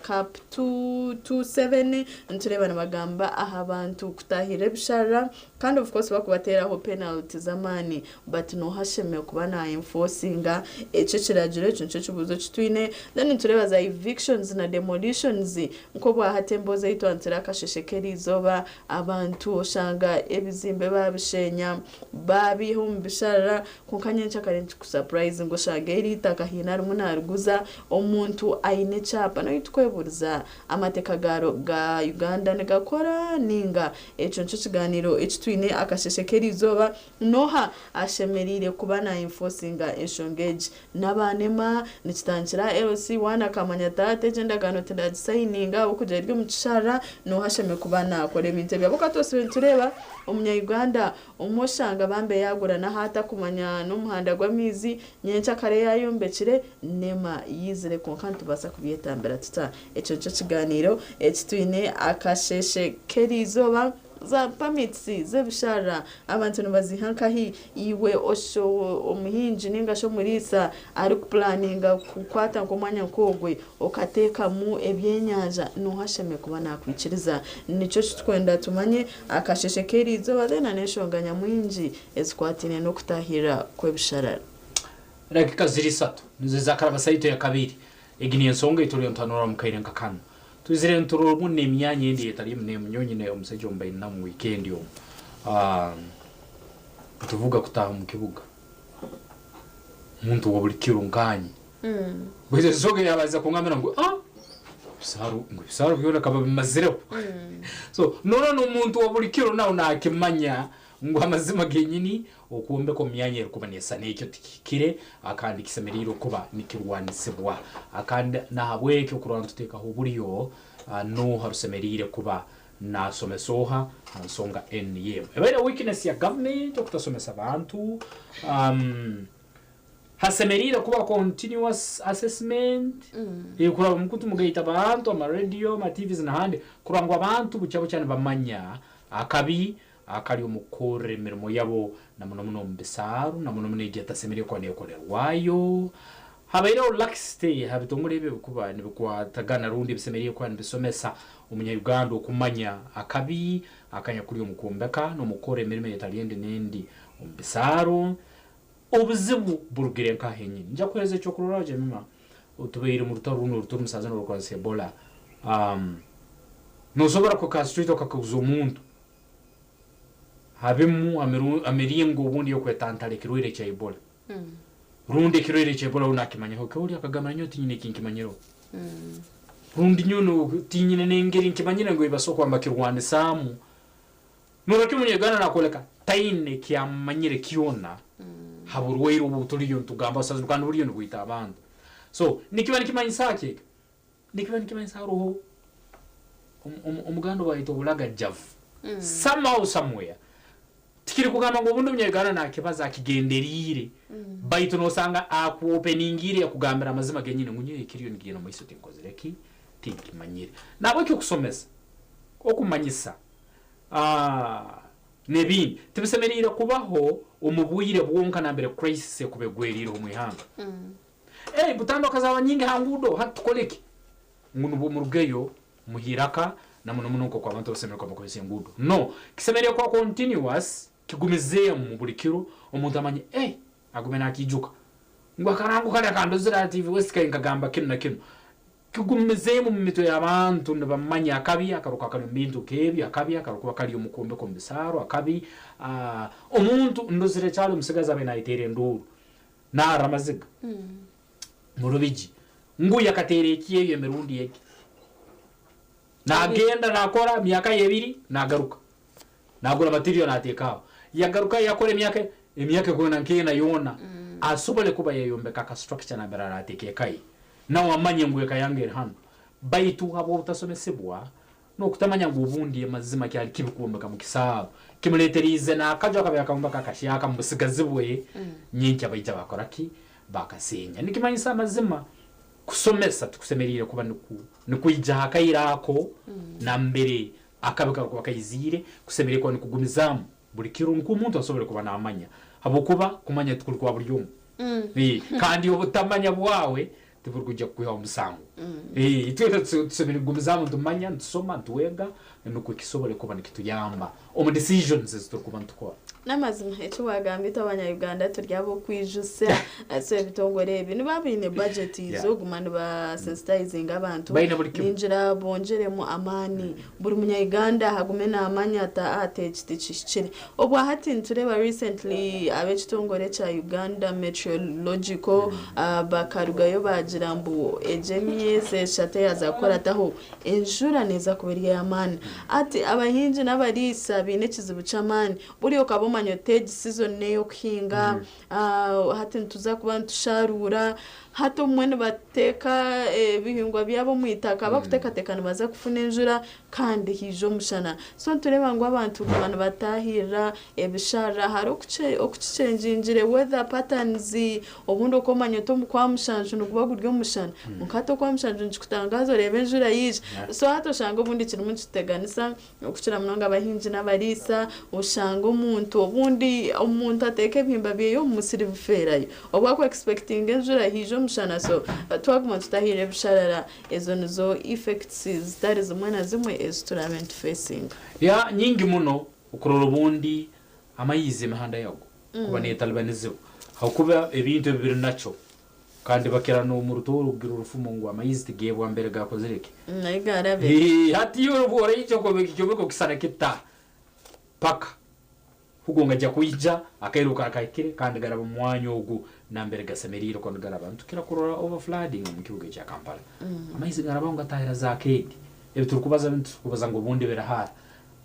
Cap 227 ntureba nabagamba aha abantu kutahira bishara kandi of course bakubateraho penalty zamani but no hasheme kubana enforcinga eco kiragire cyo kibuzo kitwine then ntureba za evictions na demolitions nko bwahatemboza itwantira kasheshekeri zoba abantu oshanga ebizimbe babishenya babiho mbishara kunkanye nchakare ku surprise ngo shageri takahina rumunarguza omuntu aine chapa no itweburiza amateka ga Uganda negakora ninga eco nco kiganiro ekitwine akasheshekerizoba noha ashemerire kuba na enforcinga eshongeji nabanema nikitangira LC wana kamanya tate gendagano tndagisaininga okujerwe mu kishara noha sheme kuba nakora ebintu byabo katose tureba omunya Uganda umushanga bambe yagura na hata kumanya n'umuhanda gw'amizi nyencha kare yayombekire nema yizire konkantu basa kubyetambira tuta eco cyo kiganiro ekitwine akasheshe kerizoba za pamitsi zebishara abantu nibazihankahi iwe osho omuhinji ninga sho murisa ari planninga kukwata nkomanya kogwe okateka mu ebyenyanja no hasheme kuba nakwikiriza nico twenda tumanye akasheshe kerizoba thena neshonganya mwinji ezikwatine no kutahira kwebishara dakika ziri 3 nizakara saito ya kabiri egini ensonga ituri ntanura mukaire nkakano tuzire nturo munne myanya ndi etari mne mnyonyine omusejo mbaye na mu weekend yo tuvuga kutaha mu kibuga muntu wabulikiro nkanyi bweze soge yabaza kungamira ngo saru byona kaba maziro so no muntu wabulikiro nawo nakimanya ngo amazima genyini okuombe ko myanya kuba nesa nekyo tikire akandi kisemeriro kuba nikirwanisebwa akandi nahabweke kurwana tuteka ho buriyo no harusemerire kuba na somesoha ansonga NYM ebera weakness ya government okutasomesa abantu hasemerire kuba continuous assessment ikura mukutu mugaita abantu ama radio ma TVs na hande kurangwa abantu bucabo cyane bamanya akabi akali umukore mirimo yabo na muno mbisaru na muno igeta semerire ko nekolerwayo habairo laxity habitongorebe kuba nibikwatagana rundi bisemerire ko nibisomesa umunya Uganda okumanya akabi akanya kuri umukumbeka no mukore mirimo yetaliende nendi umbisaru obuzibu burugire nka henyi nja kweze cyo kururaje mima utubeire mu rutaruno rutumusaza no kwa Ebola no sobora ko ka street okakuzo umuntu habemu ameriengo ubundi yo kwetantale kirwire cha Ebola rundi kirwire cha Ebola unakimanya ho kuri akagama nyoti nyine kinkimanyiro rundi nyuno tinyine nengeri nkimanyira ngo ibasoko ambakirwane samu no rakimunyegana nakoleka taine kyamanyire kiona haburweiro ubuturiyo tugamba sazu kandi buriyo ndwita abantu so nikiba nikimanyisake nikiba nikimanyisa roho umugando bayito bulaga javu somehow somewhere tikiri kugamba ngo ubundi munyegana nakibaza akigenderire bayito no sanga aku openingire yakugambira amazima genyine ngunye ikiriyo nigino mu isoti nkozereki tinkimanyire nabo cyo kusomesa okumanyisa nebindi tibisemerire kubaho umubuyire bwonka nambere crisis kubegwerira umwihanga butando kazaba nyingi hangudo hatukoleki ngunu bumurugeyo muhiraka na muno ko kwa bantu basemera kwa makoze ngudo no kisemerire kwa continuous kigumize mu bulikiro umuntu amanye agumena akijuka ngo akarangu kale kandozira TV West kagamba kino na kino kigumize mu mito y'abantu nabamanya akabi akaruka kali mbintu kebi akabi akaruka kali umukombe ko mbisaro akabi umuntu ndozire cyalo musigaza bena itere nduru na ramaziga murubiji nguya katerekiye yemerundi yeke nagenda nakora myaka 2 nagaruka nagura material natekaho yagaruka yakore emyaka ko nankena yona asobole kuba yeyombeka ka structure na berara atekekai na wamanye ngwe kayangere hano baitu habo utasomesebwa no kutamanya ngo ubundi amazima cyari kibikumbaka mu kisabo kimuleterize na akajo akabya kamumbaka kashiyaka musigazibwe nyinki abayita bakoraki bakasenya nikimanyisa amazima kusomesa tukusemerire kuba nikuyija kayirako na mbere akabika kuba kayizire kusemerire ko nikugumizamu buri kirungu kumuntu asobole kuba namanya habo kuba kumanya tukuri kwa buri yumwe kandi ubutamanya bwawe tiburi kujya kwiha umusango itwete tusubira gumizamu tumanya nsoma tuwega nuko kisobore kuba nikituyamba omu decisions zitukuba ntukora namazima echo wagambita abanya-Uganda turyabo kwijuse ase bitongore ibintu babine budget izo gumana ba sensitizing abantu ninjira bongeremo amani buri munya-Uganda hagumena amanya ate kitishikire obwa hati ntureba recently abechitongore cha Uganda Meteorological bakarugayo bagirambu ejemye se shate yazakora taho enjura neza kubiriye amani ati abahinji n'abarisa bine kizibu camani buri okaboma manyote season neyo kuhinga hati ntuza kuba ntusharura hato mwene bateka bihingwa byabo mwitaka bakuteka tekana baza kufuna enjura kandi hijo mushana so tureba ngo abantu kubana batahira ebishara hari okuchenjinjire weather patterns obundo ko manyoto mukwa mushanje nukuba guryo mushana mukato kwa mushanje nchikutangazo rebe enjura yije so hato shango bundi kiri munchiteganisa okucira munonga abahinji n'abarisa ushango umuntu obundi umuntu ateke bimba byeyo musiriverayo obwako expecting enjura hijo mushana so twaguma tutahire bisharara ezo nizo effects zitari zimwe na zimwe eziturament facing ya nyingi muno ukurora ubundi amayize mahanda yago kuba netalbanizo hakuba ebintu bibiri naco kandi bakera no mu rutoro ubwira urufumo ngo amayize tigebwa mbere gakozereke nayigarabe hati yo bora icyo ko bikyo kisana kita paka hugonga jya kuyija akairuka akayikire kandi garaba mwanyo ugu nambere gasemeriro ko garaba ntukira kurora overflooding mu kibuga cya Kampala amayize garaba ngo atahira za kedi ebitukubaza ngo bundi berahara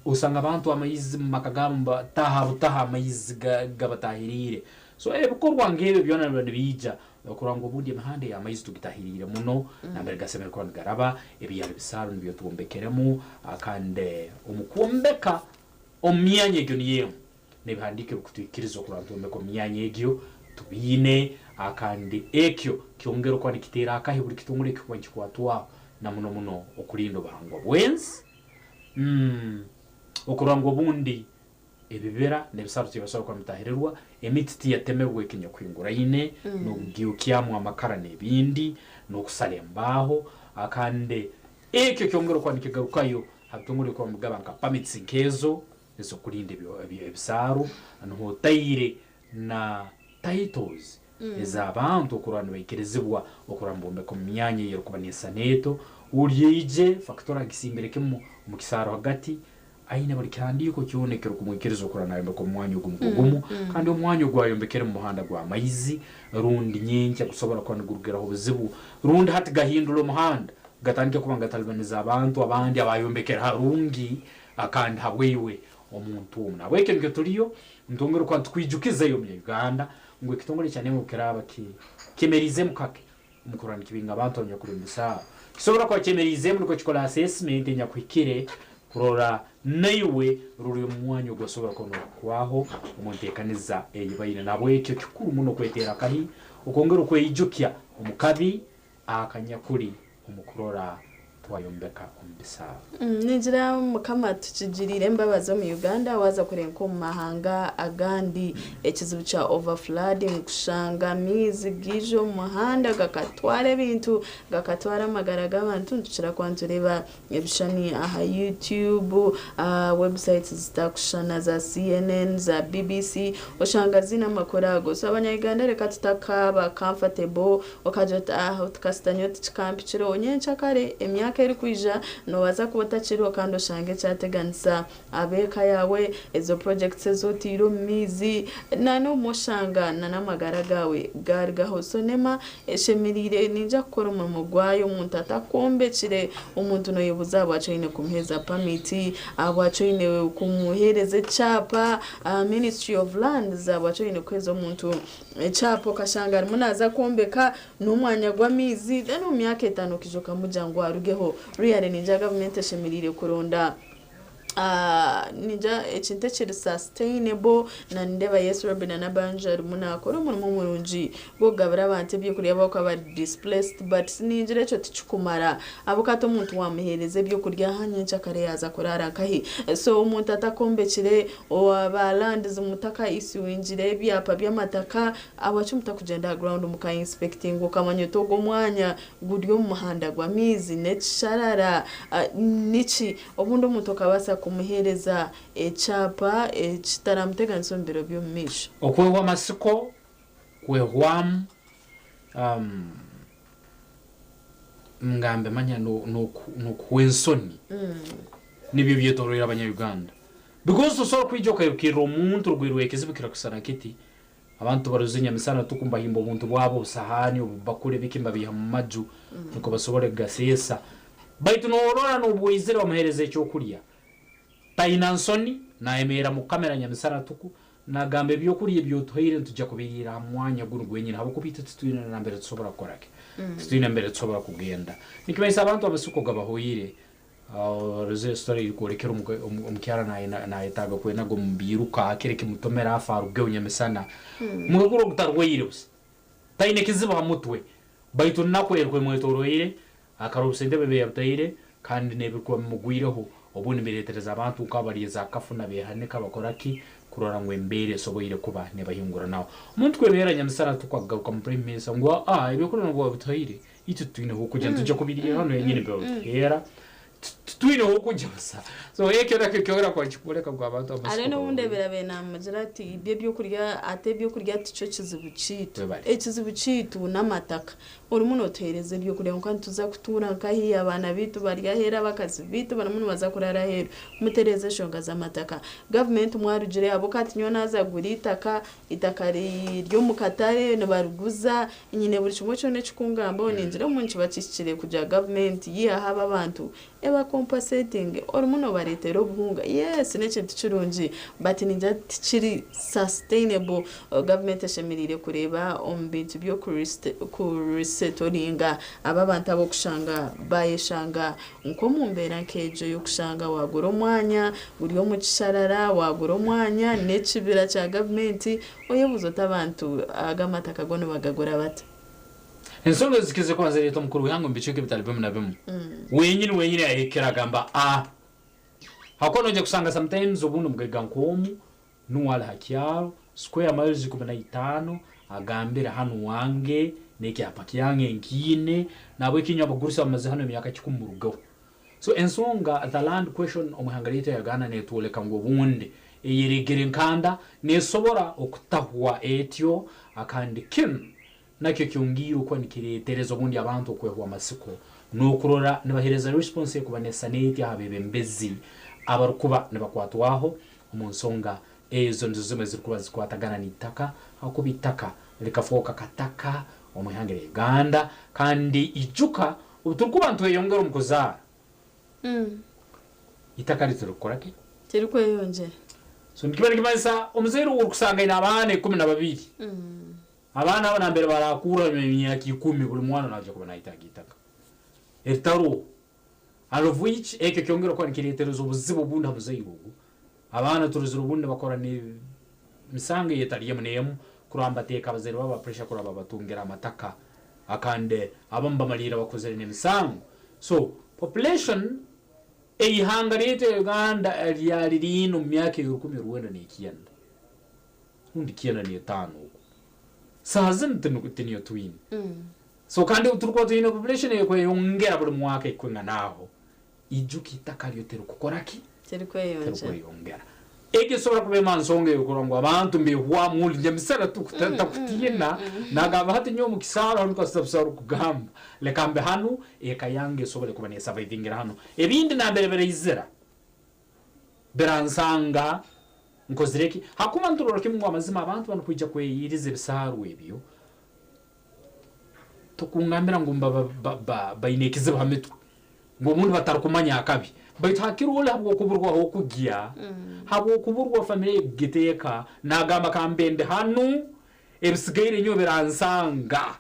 usanga abantu amayize makagamba taha amayize gabatahirire so bikorwa ngebe byona bija bakora ngo bundi mahande ya amayize tugitahirire muno nambere gasemeriro ko garaba ebiyari bisaru nibyo tubombekeremo akande umukumbeka omyanye gyo niyo nebihandike kutwikirizo kurantumbe ko myanye gyo tubine akandi ekyo kyongero kwa nikitera akahe buri kitungure kwanki kwatwa na muno okulindo bahangwa wensi okurangwa bundi ebibera nebisaruti basoro kwa mitahererwa emiti yatemerwe kinya kwingura ine no giukiamu amakara nebindi no kusalembaho akande ekyo kyongero kwa nikigarukayo hatungure kwa mugaba permits nkezo eso kulinde ebisaru anho tayire na titles ezabantu okurana bayikerezibwa okurambombe ko myanye yero kubanisa neto uryeje factora gisimbereke mu kisaro hagati aine bari kandi yuko cyonekero kumwikerezo kurana yembe ko mwanya ugumugumu kandi umwanya ugwayombekere mu muhanda gwa mayizi rundi nyenke gusobora kwanigurugeraho buzibu rundi hati gahinduro muhanda gatandike kubanga talibaniza abantu abandi abayombekera harungi akandi habwewe omuntu umna weke nge turiyo ndongero kwa twijukiza yo mu Uganda ngo kitongore cyane mu kiraba kemerize mukake umukorana kibinga abantu abanyakurumbisa kisobora kwa kemerize mu ko kikola assessment nya kwikire kurora naiwe ruri mwanya ugasobora kono kwaho umuntekaniza yibayine nabwe cyo kikuru muno kwetera kahi ukongera kweyijukia umukabi akanyakuri umukurora twayombeka umbisa ninjira mukama tukigirire mbabazo mu Uganda waza kurenko mu mahanga agandi ekizibu cha overflooding kushanga mizi gijo muhanda gakatwara bintu gakatwara magara gabantu tukira kwantureba ebishani aha YouTube websites zitakushana za CNN za BBC oshanga zina makorago so abanya-Uganda reka tutakaba comfortable okajota tukastanyo tukambikiro onyencha kare emyaka eri kwija no waza kubota chiro kando shange cyateganisa abeka yawe ezo projects ezotiro mizi nano moshanga nanamagara gawe gargaho sonema eshemirire ninja gukora umurimo gwayo umuntu atakombekire umuntu no yebuza abacine kumheza permit abacine kumuhereze chapa Ministry of Land zabacine kwezo umuntu chapo kashanga munaza kombeka n'umwanya gwa mizi deno myaka 5 kijoka mujangwa rugeho real ninja government eshemirire kuronda nija ekintu ekiri sustainable na ndeba Yesu Robin na Banja munakora umurimo murungi gogabira abantu ebyokurya bakaba displaced but sinijire ekyo tikikumara abukato omuntu wamuhereza ebyokurya hanyinja kare yaza kurara kahi so omuntu atakombekire aba land zimutaka isi winjire ebyapa byamataka abacu mutakugenda ground muka inspecting ukamanya togo mwanya guryo mu muhanda gwa mizi nekisharara nichi obundo omuntu kabasa kumuhereza echapa ekitaramuteganisa mu biro by'omumisho okwehwa amasiko kwehwamu ngambe manya nokuwensoni nibyo byetorera abanyayuganda because usoro kwijoka yukira omuntu rwirwekeze bikira kusana kiti abantu baruzinya misana tukumba himbo omuntu bwabo sahani obakure bikimba biha mu maju nuko basobole gasesa baitu no orora no bwizire bamuhereze cyo kuriya tainansoni na emera mu kamera nyamisana tuku na gambe byo kuriye byo tohire tujja kubirira mwanya gurugwenyina habo kubita tutwina na mbere tusobora korake tutwina mbere tusobora kugenda nikibaisa abantu abasuko gabahoyire rezo story ikorekera umkyara na etaga kwena go mbiruka akereke mutomera afaruge unyamisana mweguro gutarweyire bus taine kiziba mutwe baitu nakwerwe mwetoroyire akarubusende bebe yabtayire kandi nebirwa mugwireho obundi biretereza abantu ukabariza kafuna behaneka bakoraki kurora ngo embere soboyire kuba ne bahingura nawo umuntu kwebera nyamisana tukwagaruka mu prime minister ngo ibikuru ngo butayire itu twine ho kujya tujya kubiriye hano yenyine bero twine ho kujya basa so ekera kekera kwa chikureka kwa abantu amasoko ale no undebera bena majirati ibyo byo kurya ate byo kurya tico kizibucitu ekizibucitu namataka uri muno tereze byo kurya ngo tuza kutura kahi abana bitu barya hera bakazi bitu baramuntu baza kurara hera mutereze shonga za mataka government mwarujire abokati nyona za guritaka itakari ryo mukatare no baruguza nyine buri kimwe cyo nekikungambo ninjira mu nkibakishire kuja government yiha haba abantu eba compensating uri muno baretero obuhunga yes nekintu kirungi but ninja tikiri sustainable government eshemirire kureba ombintu byo setoringa ababantu abo kushanga bayeshanga nko mumbera nkejo yo kushanga wagura omwanya uri mu kisharara wagura omwanya nekibira cya government oyebuzo tabantu agamataka gono bagagura bata ensonga zikize kwa zeri tomukuru yango mbicheke bitalibemu na bemu wenyine ahekera gamba hakono nje kusanga sometimes obuno mugega nkomu nuwala hakyaro square miles 15 agambira hanu wange neki apakyange nkine nabo ikinya bagurisa bamaze hano myaka 10 mu rugo so ensonga the land question omuhangalite yagana netoleka ngo bunde eyirigere nkanda nesobora okutahwa etyo akandi kin nakyo kyongiro kwa nikiretereza obundi abantu okwehwa amasiko nokurora nibahereza response kubanesa neti habebe mbezi abarukuba nibakwatwaho omunsonga ezo nzuzime zirikuba zikwatagana nitaka akubitaka likafoka kataka omuhangire Uganda kandi ijuka uturukuba ntweyongera omukuzara itaka liturukorake tirikuyonje so nikibari kimanisa omuzero urukusanga ina abana 12 abana abo nambere barakura myaka 10 buli mwana naje kubona itaka etaro of which eke kyongera kwa nikireterezo obuzibu bunda buzayibugu abana turuzuru bunde bakora ni misange yetariye munemu kuramba teka abazero baba pressure kuraba batungira amataka akande abamba malira bakozere ne misango so population eyihangarite Uganda yali lino myaka 10 ruwenda nekiyanda undi kiyanda ne 5 sazin tiniyo twin so kandi uturiko twine population yeko yongera buli mwaka ikwenga naho ijuki takalyo tero kukoraki teriko yongera eke sobora kubema nsonge yokurongo abantu mbihwa muli njamisara tukutakutina nagaba hati nyomu kisara nuko sabsaru kugamba lekambe hanu ekayange sobole kubane surviving hanu ebindi nambere bereizera beransanga nkozireki hakuma nturoro kimwe amazima abantu bano kwijja kweyirize bisaru ebyo tukungambira ngumba bayinekize bametu ngo mundu batarukumanya akabi bayitakira ole habwo kuburwa ho kugiya habwo kuburwa family giteka nagamba kambende hanu ebisigaire nyo beransanga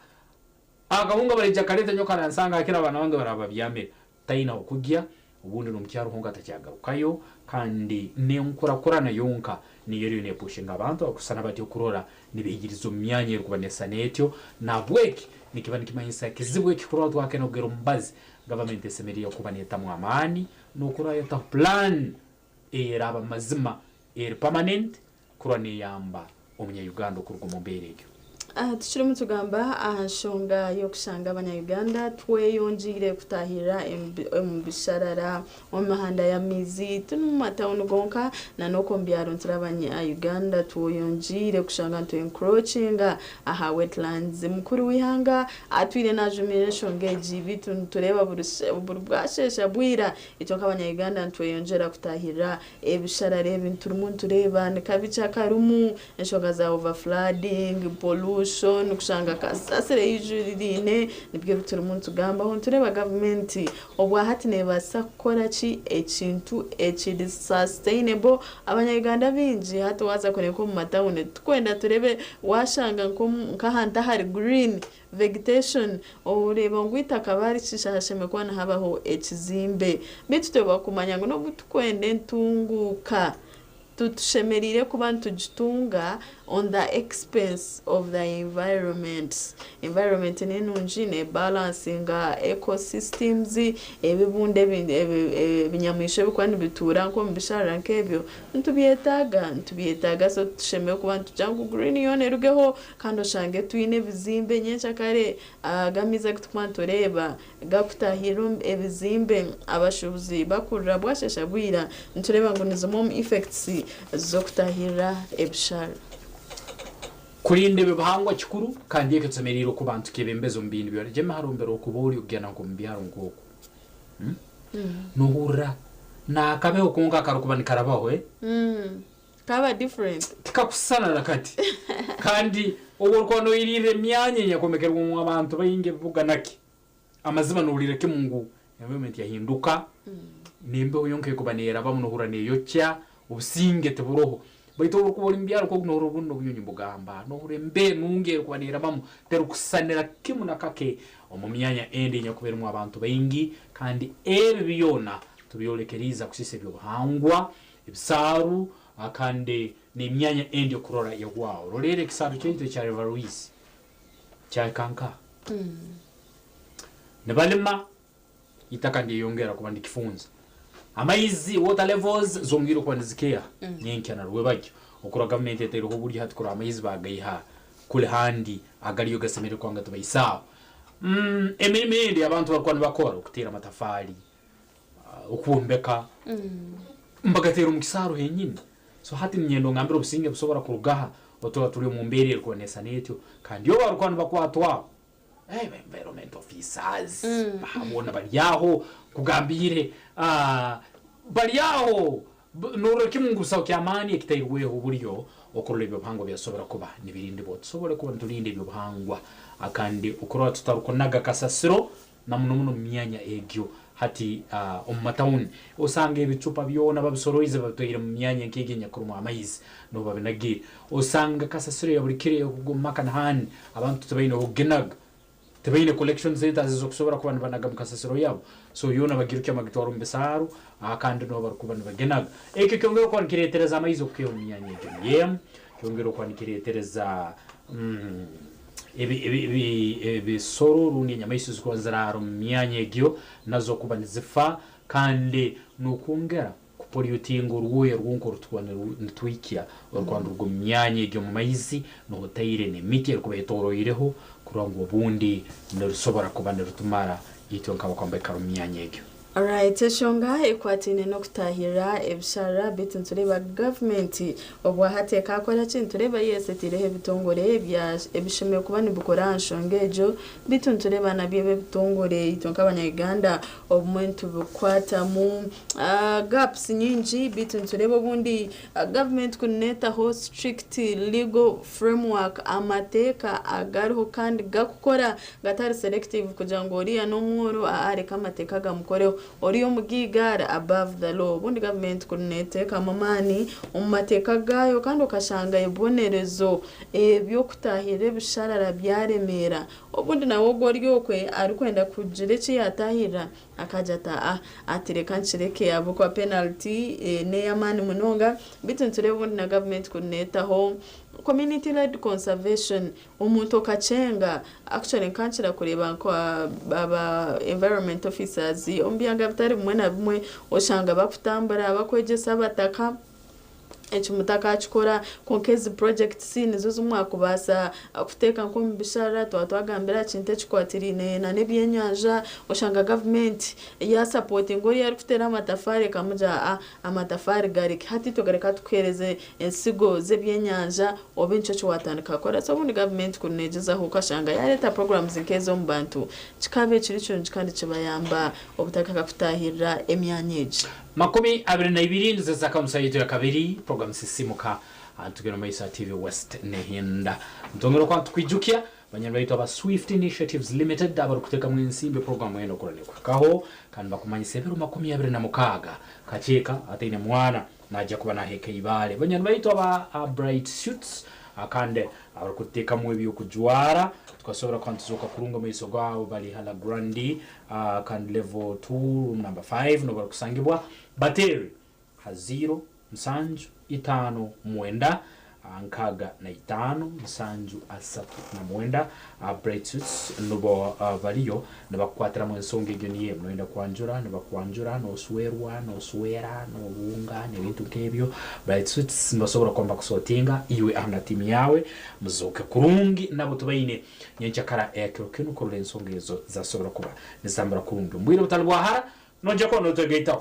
agahunga bareja kareta nyo karansanga akira abana bange baraba byame taina okugiya ubundi no mukyaro honga tacyagarukayo kandi nenkurakurana yonka niyo rero nepushinga abantu akusana bati kurora nibigirizo myanya kubanesa netyo na bweki nikibani kimanyisa kizibwe kikurwa twake no gero mbazi government esemeriyo kubaneta mu amani no kuraya ta plan era mazima permanent kurane yamba Uganda kurwa mu mbereyo tushire mutugamba ahashonga yo kushanga abanya-Uganda tweyonjire kutahira mbisharara omahanda ya mizi tunumata unugonka na noko mbyaro nturabanya-Uganda tweyonjire kushanga ntu encroachinga aha wetlands mukuru wihanga atwire na jumiration ngeji bitu tureba burubwashesha bwira icyo kabanya-Uganda tweyonjera kutahira ebisharara ebintu rumuntu reba nikabica karumu eshonga za overflooding pollution nukushanga kasasire yijurine nibyo bituri umuntu gamba ho tureba government obwa hati nebasa gukora ki ekintu ekiri sustainable abanya-Uganda binji hati waza koneko mu matawune twenda turebe washanga nkahanta hari green vegetation ureba ngwita kabari cishasheme kwana habaho ekizimbe bituteba kumanya ngo no butukwende ntunguka tutushemerire kuba tujitunga on the expense of the environment nenunji ne balancing ecosystems ebibunde binyamisho bikwani bitura nko mbishara nkebyo ntubietaga so tusheme kuba tujangu green yone rugeho kando shange tuine bizimbe nyensha kare gamiza gutwantoreba gakutahiro ebizimbe abashubuzi bakurira bwashesha bwira ntureba ngo nizo mom effects zo kutahira ebishara kurinde bibahangwa kikuru kandi yeketsemeriro ku bantu kebembezo mbindi byo jema harombero kubori ugena ngo mbiharo ngoko nuhura na kabeho kunga karukubani karabaho kaba different kakusana nakati kandi oborkono irire myanye yakomekerwa mu abantu bayinge buganaki amazima nurire ke mungu environment yahinduka nimbe uyonke kubanera bamunuhura neyo cya ubusinge teburoho baito kubora imbyaro ko gnoro buno bunyunyi mbugamba no urembe nungere kubanira bamu terukusanira kimuna kake omumyanya ende nyakubera mu abantu bayingi kandi ebe biyona tubiyolekeriza kusise byo hangwa ibisaru akande ni myanya ende kurora yagwao rorere kisaru cyente cya Riverways cya kanka nebalima itakandi yongera kubandi kifunza amaizi water levels zongiro kwandizikeya nyenkana rwebajyo okura government etero ko buri hati kura amaizi bagayiha kule handi agariyo gasemere kwanga tubayisawa emirimo abantu bakwana bakora ukutera amatafari ukumbeka mbagatera umukisaro henyine so hati nyendo ngambira obusinge busobora kurugaha otoba turi mu mbere rwonesa netyo kandi yo barukwana bakwatwa environment officers bahabona bariyaho kugambire bariyaho nuro kimungusa kyamani ekitayirweho buryo okorole byohango byasobora kuba nibirinde bot sobore kuba turinde byohangwa akandi ukora tutarukonaga kasasiro na muno myanya egyo hati omumatawuni osanga ebicupa byona babisoroize batoyira mu myanya nkegenya kuruma amayizi no babinagire osanga kasasiro ya buri kire kugumaka nahani abantu tubayino ogenaga tebaine collection centers zokusobora kubana banaga mukasasiro yabo so yona bagirukya magitwaro mbesaru akandi no barukubana bagenaga eke kyongero kwa nkiretereza amayizo kyo myanya yem kyongero kwa nkiretereza ebi soro rundi nyamayizo zikwanzara myanya egyo nazo kubana zifa kandi nokongera kupollutinga uruye rwunko rutwana ntwikia urwanda rwo myanya egyo mu mayizi no tayire ne miti kubetoroyireho kurango bundi ndarusobora kubana rutumara yitwa nkaba kwamba karumyanya egyo. Alright, shonga ekwatine no kutahira ebishara bituntureba government obwa hate kakora cintureba yese tirehe bitongore bya ebishime kubani bukora nshongejo bituntureba na bibe bitongore itonka abanya-Uganda obumuntu bukwata mu gaps nyinji bituntureba bundi government kuneta ho strict legal framework amateka agariho kandi gakukora gatari selective kujango uriya no mworo areka amateka gamukoreho oriyo mugigara above the law ubundi government kuneteka amamani umumateka gayo kandi ukashanga ibonerezo byo kutahira bisharara byaremera ubundi nawo goryokwe ari kwenda kujire ki yatahira akaja atireka nshireke yabo kwa penalty ne yamani munonga bitunture ubundi na government kunetaho community led conservation umuntu kachenga actually nkanchira kureba kwa baba environment officers ombiyanga bitari mwe na bimwe oshanga bakutambara bakwegesa bataka echumutaka achikora konkezi project scene zo zumwaka basa kuteka nko mbishara twagambira chinte chikwatirine na nebyenyanja oshanga government ya supporting ngori yari kutera amatafari kamuja amatafari gari hati togareka tukereze ensigo zebyenyanja obencho chwatandika kora so bundi government kunegeza ho kashanga yareta programs nkezo mbantu chikabe chiricho njikandi chibayamba obutaka kakutahira emyanyeji 22 nzeza kamusayito ya kabiri program sisimuka tugero Maisa TV West nehinda ndongero kwa tukwijukia banyana bayito aba Swift Initiatives Limited aba kuteka mwensimbe program yeno kuranekwa kaho kandi bakumanyise bero 26 kacheka atine mwana naje kuba na heke ibale banyana bayito aba Bright Suits akande aba kuteka mwebi okujwara tukasobora kwantuzoka kurunga maiso gwawo bali hala grandi kandi level 2 room number 5 no bakusangibwa bateri haziro msanju itano mwenda ankaga na itano msanju asatu na mwenda Bright Suits nubo baliyo nabakwatira mu nsonge geniye mwenda kwanjura nabakwanjura no swerwa no swera no bunga n'ibintu nkebyo Bright Suits mbasobora kwamba kusotinga iwe amna timu yawe muzoke kurungi nabo tubayine nyenchakara ekero kinu kurule nsonge zo zasobora kuba nisambara kurungi mbwire butalwahara noje ko notegeita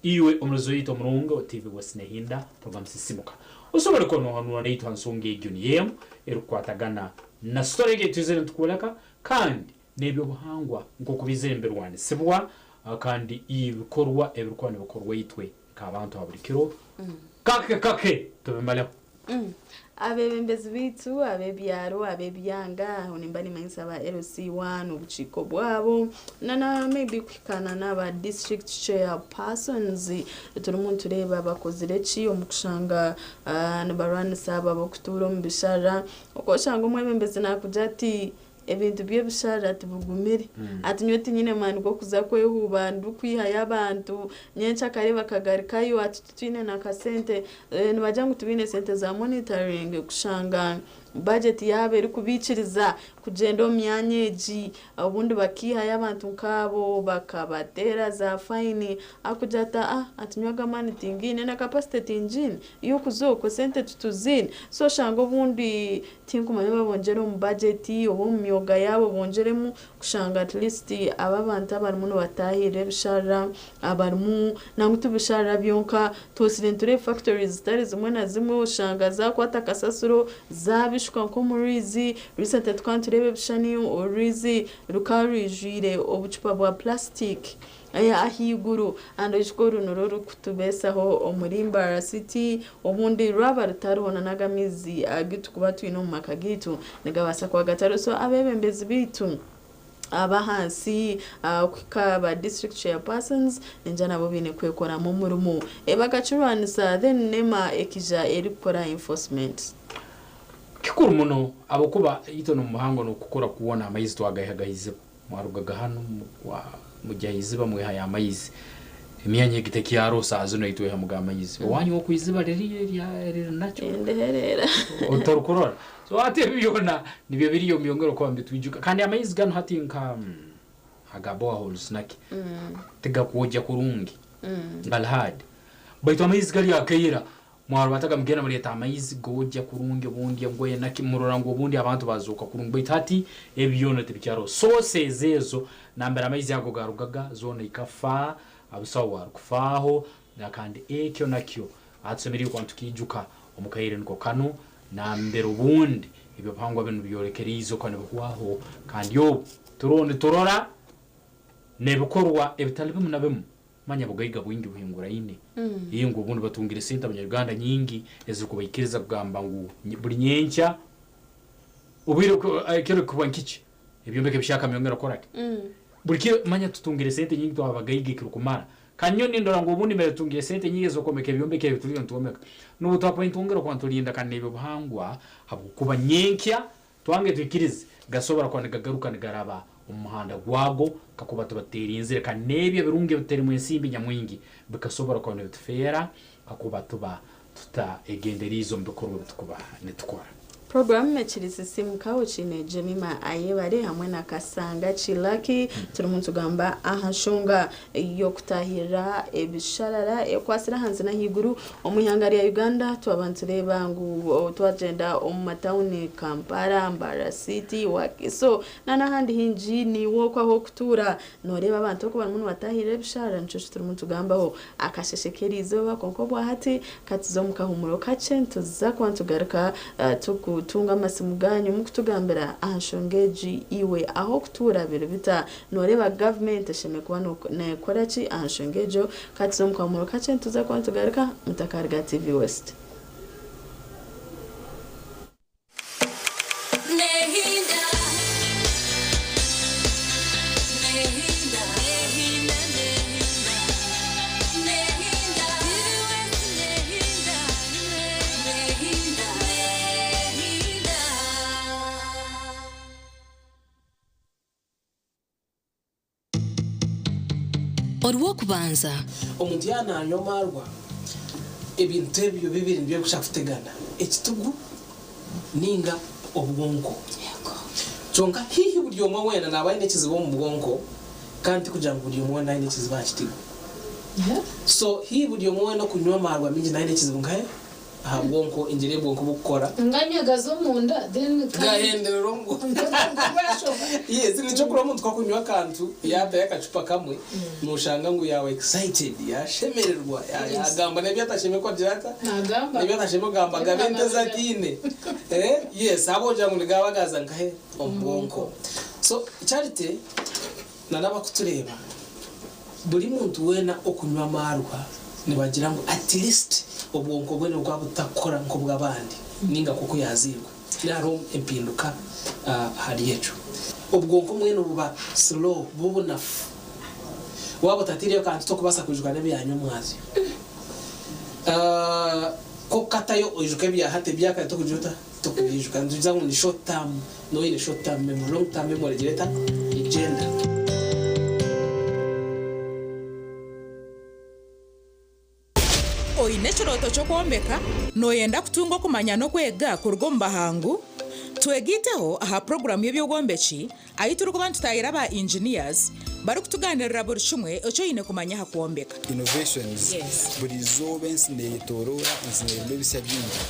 iwe umruzoito murungo TV West nehinda program sisimuka usobora ko no hanu rito hansonge gyuniyem erukwatagana na story getuzere tukulaka kandi nebyo buhangwa ngo kubizemberwane sibwa kandi ibikorwa ebirkwane bikorwa yitwe kabantu aburikiro kake tubemala abebembezi bitu abebyaro abebyanga unimbani mayisa ba LC1 ubuchiko bwabo nana maybe kwikana naba district chairpersons turumuntu reba bakozire ki omukushanga nabarani saba bakuturo mbishara okoshanga umwebembezi nakujati ebintu byebishara tubugumire atinyoti nyine mani go kuza kwehuba ndukwiha yabantu nyencha kare bakagarikayo atutine na kasente nibajangu tubine sente za monitoring kushanga budget yabe iri kubiciriza kugenda omyanyeji ubundi bakiha y'abantu nkabo bakabatera za fine akujata atinywaga mani tingine na capacity tingine iyo kuzoko sente tutuzine so shango bundi tinkumanye babongere mu budget obo mu myoga yabo bongeremu kushanga at least ababantu abarimu batahire bishara abarimu nangutu bishara byonka tosirenture factories zitari zimwe na zimwe ushanga za kwata kasasuro za shukwa murizi recent twanturebe bishani orizi rukarijire obucupa bwa plastic aya ahiguru ando ishkoru nororo kutubesaho omurimba city obundi raba rutarubona nagamizi agitu kubatu ino makagitu negabasa kwa gataro so abebembezi bitu abahansi kwikaba district chairpersons njana bo bine kwekora mu murumu ebagacuranisa then nema ekija erikora enforcement kikuru muno abokuba itono muhango no kukora kubona amayizi twagahagahize mwarugaga hano wa mujayiziba mwe haya amayizi emyanye giteki yaro sazo no itwe hamuga amayizi wanyu okwiziba riri nacho ndeherera otarukorora so ate biyona nibyo biriyo myongero kwa mbitwijuka kandi amayizi gano hatinka hagabo hol snack tega kuoja kurungi galhad baito amayizi gali akayira mwaro bataga mgena muri tamayizi goja kurunge bundi ngoye nakimurora ngo bundi abantu bazuka kurunga bitati ebyone tebicyaro sose zezo nambera amayizi yago garugaga zone ikafa abusawa kufaho nakandi ekyo nakyo atsomeri kwantu kijuka omukayire nko kanu nambera ubundi ibyo pangwa bintu byorekerizo kwane bukwaho kandi yo turone turora nebukorwa ebitali bimu nabemu manya bugayiga bwingi buhingura ine ngo ubundi batungire sente abanyarwanda nyingi ezikubayikiriza kugamba ngo buri nyencha ubiro kero kuba nkici ibyo mbeke bishaka myongera korake buriki manya tutungire sente nyingi twabagayigikira kumara kanyo nindora ngo ubundi mbere tungire sente nyingi zo komeka byombeke bitulio ntumeka no twapoint ungero kwantulinda kanebe buhangwa habukuba nyenkya twange twikirize gasobora kwandika garuka nigaraba umuhanda gwago kakuba tubatera inzira kanebye birunge biteri mu nsimbi nyamwingi bikasobora kwandika bitfera kakuba tuba tuta egenderizo mbikorwa bitukuba netukora Program mechirizi simu kawo chine Jemima Ayebare hamwe na Kasanga Chilaki turi muntu gamba ahashonga yo kutahira ebisharara ekwasira hanze na higuru omuyangari ya Uganda twabantu reba ngu twagenda omumatauni Kampala Mbara City Wakiso nana handi hinji ni wokwa ho kutura noreba abantu ko bari muntu batahira ebisharara nco turi muntu gamba ho akasheshekerizo bakonkobwa hati katizo mukahumuro kacento za kwantugaruka tuku tunga masimu ganyu mukutugambira ahashongeji iwe aho kutura biro bita noreba government sheme kwano ne korachi ahashongejo katizo mukamuro kache ntuza kwantugarika mutakarga TV West Orwo kubanza omuntu yananyomarwa ebintu ebyo bibiri ndyo kushaka kutegana ekitugu ninga obwonko chonka hihi buli omwe wena nabaye nekizibo mu bwonko kandi kugira ngo buli omwe wena nekizibo akitigo so hihi buli omwe wena kunyomarwa mingi naye nekizibo nkaye aha bwonko injire bwonko bukora nganyagazo munda then gahenderero ngo yes nico kuri omuntu kwakunywa kantu yata yakacupa kamwe nushanga ngo yawe excited yashemererwa yagamba nebyo atasheme kwa dirata nebyo atasheme gamba gabente zatine yes aboja ngo ngabagaza nkahe ombonko so charity nanaba kutureba buri muntu wena okunywa marwa nibagira ngo at least obwonko bwene bwabutakora nko bw'abandi ninga kuko yazirwa naro empinduka hari yecho ubwonko mwene buba slow bubunafu wabo tatiriyo kantu to kubasa kujugana byanyu mwazi ko katayo ojuke bya hate byaka to kujuta to kujuka nduza ngo ni short term no ile short term memory long term memory direta agenda oine chiroto cyo kwombeka noyenda kutunga kumanya no kwega kurugomba hangu twegiteho aha program y'ebyogombechi ayituru kubantu tayira ba engineers bari kutuganirira buri kimwe ocho ine kumanya hakwombeka innovations buri zobens ne torora nzine bisya byingi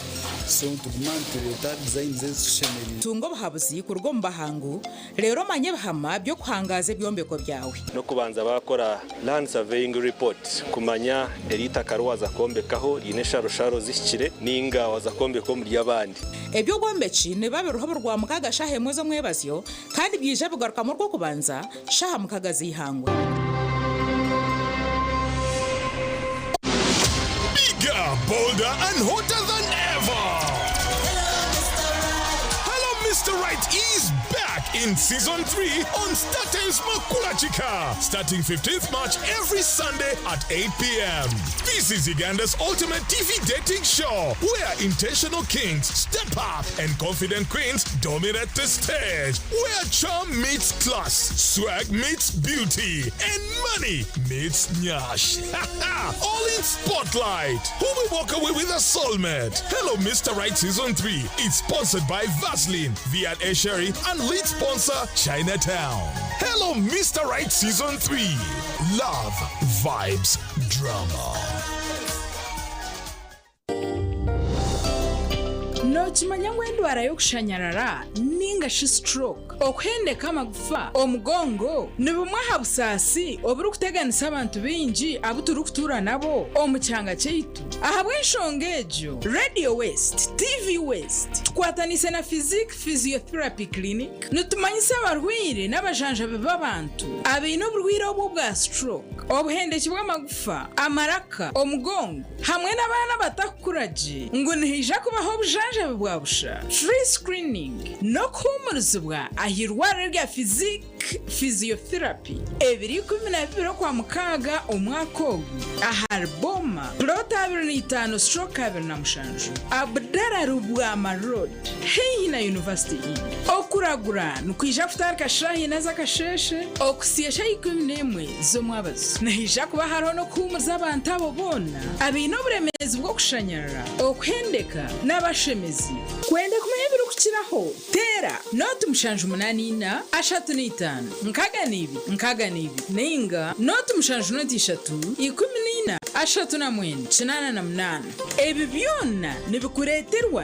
so tugumante leta design zeshemeri tungo bahabuzi kurugomba hangu rero manye bahama byo kuhangaze byombeko byawe no kubanza bakora land surveying report kumanya erita karwaza kombekaho ine sharo zishikire ninga waza kombeko muri yabandi ebyogombechi ne babe ruhabo rwa mukaga shahe mwezo mwebazyo kandi byije bigaruka mu rwo kubanza shaha mukaga zihangwe Bigger, bolder and hotter than ever. Hello Mr. Right is back in season 3 on StarTimes Makula Chika, starting 15th March every Sunday at 8 p.m. This is Uganda's ultimate TV dating show where intentional kings step up and confident queens dominate the stage. Where charm meets class, swag meets beauty, and money meets nyash. All in Spotlight. Who will walk away with a soulmate? Hello Mr. Right Season 3 is sponsored by Vaseline, Viat Esheri, and lead sponsor Chinatown. Hello Mr. Right Season 3. Love, vibes, drama. No chimanya ngwendwara yo kushanyarara ninga shi stroke okwende kama gufa omugongo nibumwe habusasi oburu kuteganisa abantu bingi abuturu kutura nabo omucyanga cyeitu ahabwe nshongejo Radio West TV West tukwatanise na physiotherapy clinic nutumanyisa abarwire n'abajanja b'abantu abino burwire obwo bwa stroke obuhendeki bw'amagufa amaraka omugongo hamwe n'abana batakuraje ngo nihija kubaho bujanja bwabusha free screening no kumurizibwa ahirwara rya physiotherapy ebiri 12 kwa mukaga umwaka ogu aharboma plota 25/27 abdara rubwama road hei na university okuragura nukwija kutarika shahi naza kasheshe okusiyesha 11 zo mwabazo nahija kuba haro no kumuza abantu abo bona abino buremezi bwo kushanyara okuhendeka n'abashemezi kwenda kumenya biri kukiraho tera noti mushanju 8 ashatu n'itanu nkaga nibi ninga noti mushanju noti 3 14 ashatu na 8 ebi byonna nibikureterwa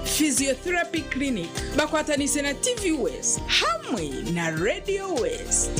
physiotherapy clinic bakwatanise na TV West hamwe na Radio West.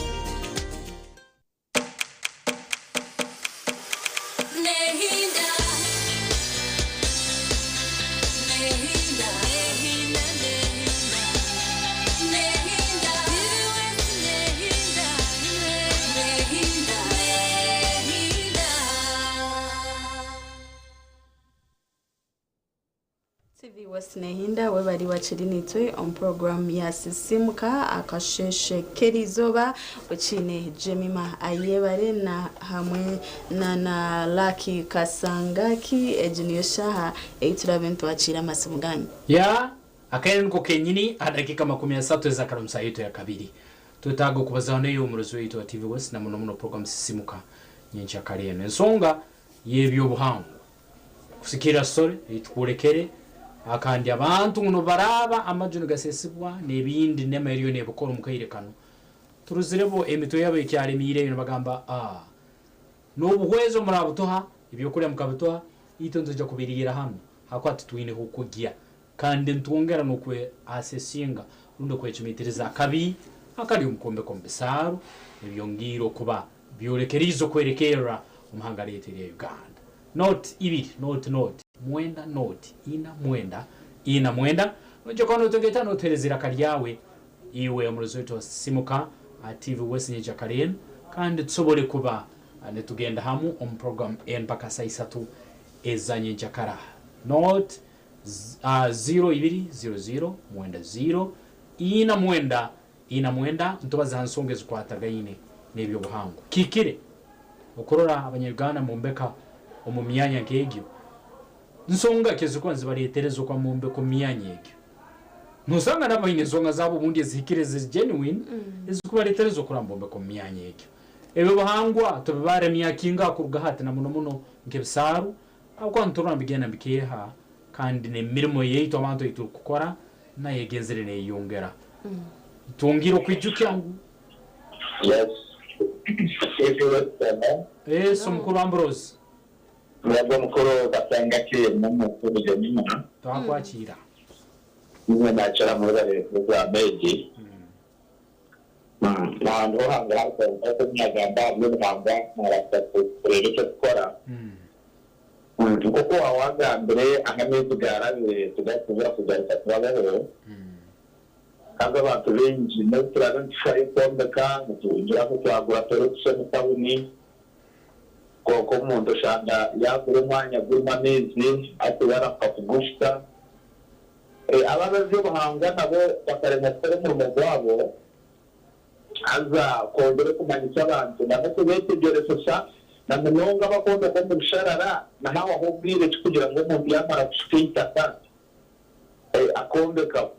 TV West Nehinda we bari wachirinitwe on program ya sisimuka akasheshe kerizoba uchine Jemima Ayebare na hamwe na Lucky Kasangaki ejiniyoshaha 811 wachira masimugani ya akayen ko kenyini adakika 13 za karamsa yetu ya kabiri tutago kubaza nayo umurozo wetu wa TV West na muno program sisimuka nyencha kariyene nsonga yebyo buhangu kusikira story itukurekere akandi abantu ngono baraba amajunu gasesibwa nebindi nemeryo nebukora mukayirekano turuzirebo emito yabo icyari mire bagamba n'ubuhwezo murabutoha ibyo kuri mukabutoha itonzo cyo kubirira hamwe hakwati twine hukugia kandi ntwongera no kwe asesinga rundo kwe chumitiriza kabi akali umkombe kombesaru ibyo ngiro kuba byorekerizo kwerekera umuhanga leta ya Uganda not ibiri not mwenda not ina mwenda nje kono tongeta no terezira kalyawe iwe umurozo wetu simuka TV West nyeja karien kandi tsobole kuba netugenda hamu on program mpaka saa 3 ezanye jakara not 0200 mwenda 0 ina mwenda ntobaza hansonge zikwatagaine nebyo buhangu kikire ukorora abanyarwanda mumbeka omumyanya nkegyo nsonga kezikonze bareterezo kwa mumbe ko myanya yegyo nusanga nabayine nsonga zabo bundi zikireze genuine ezikubareterezo kurambombe ko myanya yegyo ebe buhangwa tubare myakinga kuruga hati na muno nkebisaru akwa nturambigena bikeha kandi ne mirimo yeito abantu yitu gukora na yegenzere ne yongera tungiro kwijukyangu yes somukuru Ambrose Mwebwe mukuru Kasangaki n'umukuru Jemima twakwakira nimwe nacara muri za meji na ndo hanga hapo nyagamba n'ubuhanga naratatu kurereke gukora kuko awaga mbere ahameze garabire tugasubira kugaruka twabaho kandi abantu benshi no turarantisha ikombeka tugira ko twagura torotse mutabuni koko umuntu shanda yakuru mwanya gurumamezi atubara kakugushika ababazi bahanga nabo bakarema kore mu mugwabo aza kongere kumanyisa abantu nako betegereza na munonga bakonda ko mu bisharara na hawa hobwire kugira ngo umuntu yamara gushika kandi akombeka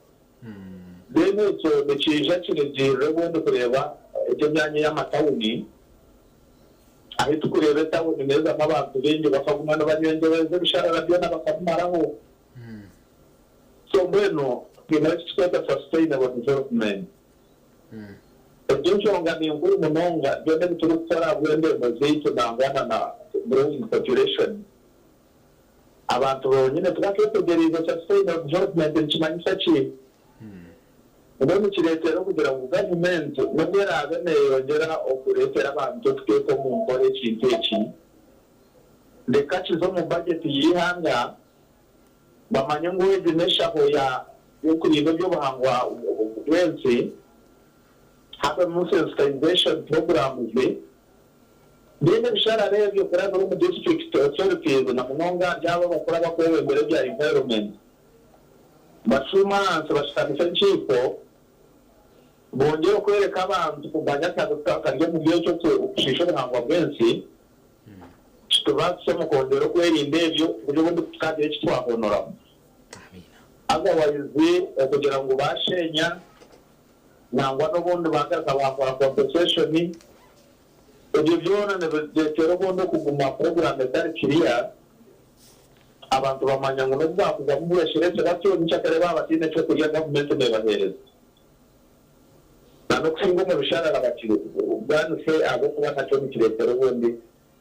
dene cyo becija kinegire bondo kureba ibyo myanya y'amatawuni aho tukurebe tawuni neza abantu bengi bakagumana banyengeze bisharara byo nabakamaraho so bueno kinachukua sustainable development Jonga ni nguru munonga byone biturukora bwende muziki nangana na growing population abantu bonyine turaketegereza sustainable development nchimanyisa chi Ndoni kiretero kugira ngo government nobera abene yongera okuretera abantu tukeko mu nkore kintu eki ndeka kizo mu budget yihanga bamanye ngo ezinesha hoya yokuribo byo bahangwa wense haba mu sensitization programs bene bishara revyo kora no mu district authorities na munonga byabo bakora bakowe mbere bya environment basuma sabashikana chipo bongera kwereka abantu kuganya kandi mu gihe cyo kushisha ntabwo benshi tubatse mu kongera kwirinda ibyo buryo bundi kandi iki twahonora otherwise kugira ngo bashenya nangwa n'ubundi bagaza bakora compensation ibyo byona netero bondo kuguma program etari kiriya abantu bamanya ngo bakuza muresheretse batyo n'cyakare babatine cyo kurya government nebahereza nano kwingo mu bishara abakiri bwana se abo kuba ntacyo n'kiretero bondi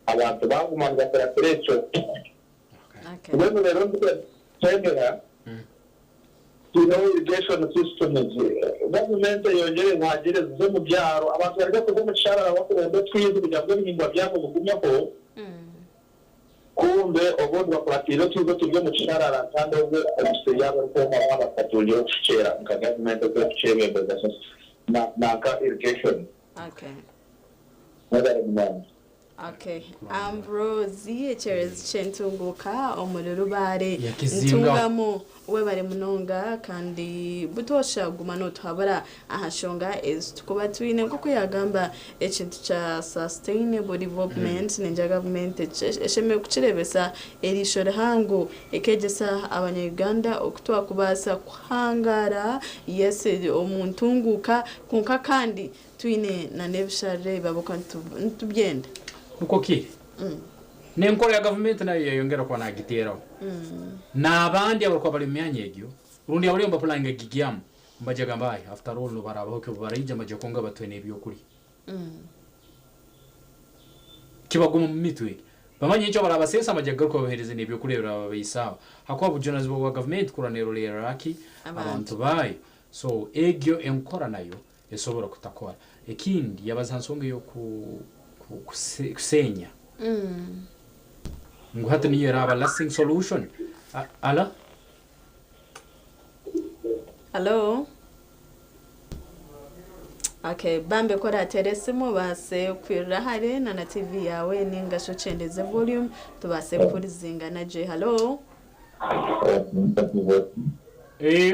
abantu bagumana bakora precho ubwo rero ndetengera irrigation system government yongere nkagereza zo mu byaro abantu bari gakoze mu cyarara bakurende twize kugira ngo n'ingwa byabo bugumya ko kumbe obundi bakwatira tuzo tujye mu cyarara kandi ubwo abasiriya bari ko abapatulyo cyera nka government yo cyebe na ka irrigation Okay, Ambrosie Cheres Chentunguka omulero bare ntungamo we bare munonga kandi butosha gumano twabara ahashonga is tukuba twine kuko yagamba ekintu cha sustainable development ninja government esheme kukirebesa erishore hangu ekegesa abanyuganda okutwa kubasa kuhangara yes omuntunguka kunka kandi twine na nebshare babuka ntubyenda uko ki nenkora ya government nayo yongera kwa nagitera nabandi abako bali myanya egyo rundi abali mba planga gigiam mbaje gambaye after all baraba ko barija maje konga batwene ebyo kuri kibaguma mu mitwe bamanye cyo baraba sesa maje garko bohereze nebyo kuri bayisawa hakwa bujonas bo government kuranero leraki abantu bayi so egyo enkora nayo esobora kutakora ekindi yabazansonge yo kusenya ngo hata niyo raba lasting solution ala hello okay bambe kora teresimo base kwirahare na TV yawe ningasho chendeze volume tubase kurizinga na je hello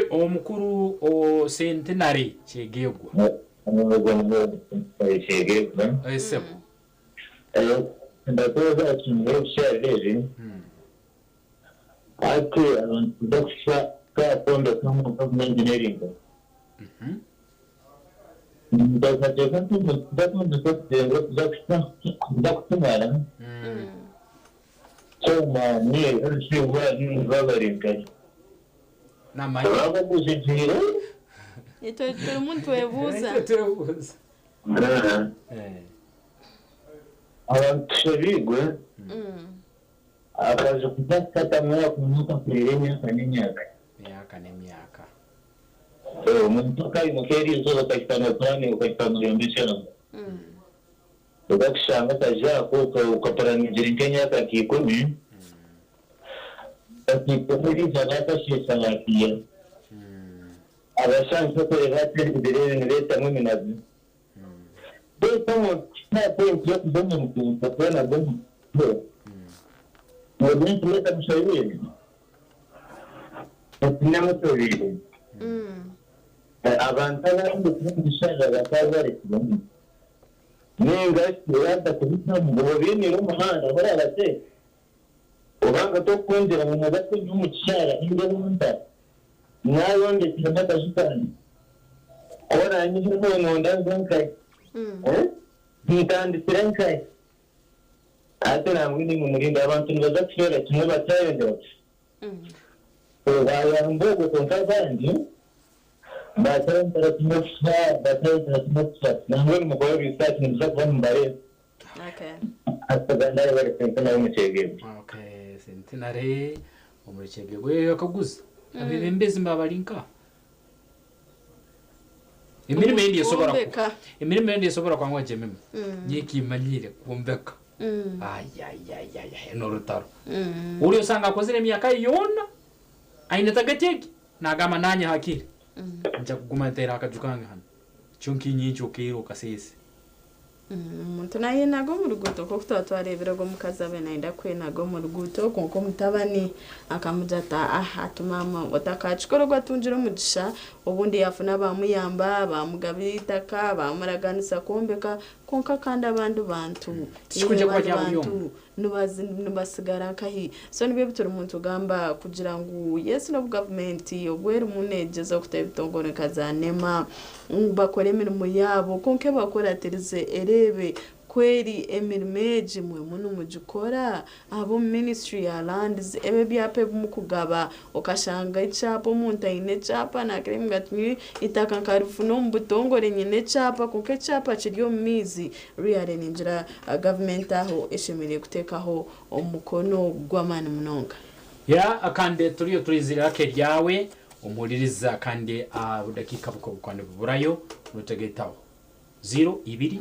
omukuru o centenary chegegwa ese ndakoza kimwe cyarere ati abantu bakisha ka pondo kama kwa engineering ndakateka ndakutumara soma ni rishiwa ni babarinka namanya baba kuzijira ito umuntu webuza abantu shabigwe akaje kutaka mwa kunuka kurenya kanimyaka nemyaka umuntu kai mukeri zo bakitana plani ukitana yambishana ukashanga taja ko ukaparani jiringenya kakikumi akikumi zanaka shesanakia abashanze ko evatiri bidere ni leta mwe minazi Como na point yo kuzonya mtu kwa bomu. Mwenye kuleta mshauri. Tuna mtu hivi. Avantana ndio tunashaka bakazari kidogo. Ninga kiranda kubita mubobini n'umuhanda bora bate. Ubanga to kongera mu mugati y'umucyara inde n'unda. Nayo ndi kirabata shitani. Ora nyije no ndanzankai. Kandi sirenkai ate namwini mu murinda abantu nibaza kufera kimwe batayendera bayambugo konka bandi batayendera kimwe batayendera kimwe namwe mu goyo research nibaza kuba mbare ataganda bari kwentana mu cyegebe centenary mu cyegebe yakaguza abembezi mbabalinka imirimo yindi sobora kwangwa jememe nyiki manyire kumbeka no rutaro uri usanga akozire emyaka yona aine tagateki nagama nanya hakiri nja kuguma tera akajukanga hano chonki nyincho kiro kasese umuntu naye nago mu ruguto ko twarebera go mukazabe naenda kwe nago mu ruguto konko mutabani akamujata atumama watakachikoro gwatunjira umugisha ubundi yafuna bamuyamba bamugabitaka bamaraganisa kombeka konka kandi abandu bantu Sikuje kwa jabu nubasigara kahi so nibe bitura umuntu gamba kugira ngo yes no government obwera umunegeza kutebitongone kazanema bakore imirimo yabo konke bakora terize erebe kweri emirmeji mwe muno mujikora abo ministry ya lands ebe byape mukugaba okashanga ichapa umuntu ine chapa na krem gatni itaka karufuno mbutongore nyine chapa konke chapa kiryo mizi real ninjira government aho eshemere kutekaho omukono gw'amani munonga ya akande turiyo turizira ke ryawe umuririza kandi dakika buko bukwane burayo nutegetaho 0200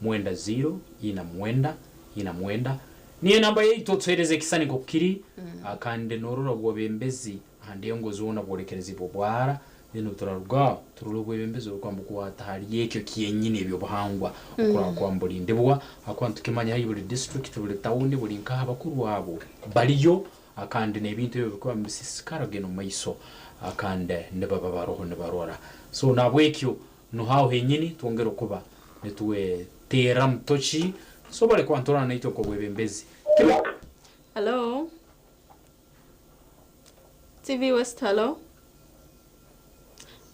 mwenda 0 ina mwenda niye namba ye itotsereze kisani kokiri akande nororo bwobembezi hande ngo zona bworekerezi bobwara bino turarwa tururubwe bembezi ukwamba kuwata hari yekyo kiyenyine byo buhangwa ukura kwambura indebwa akwantu kimanya hayiburi district buri town buri nka bakuru wabo baliyo akande nebintu byo kwa mbisisikara geno maiso akande nebaba baroho nebarora so nabwekyo no hawo henyini twongera kuba netuwe tera mtochi so bale kwantora naito ko bwebembezi hello TV West hello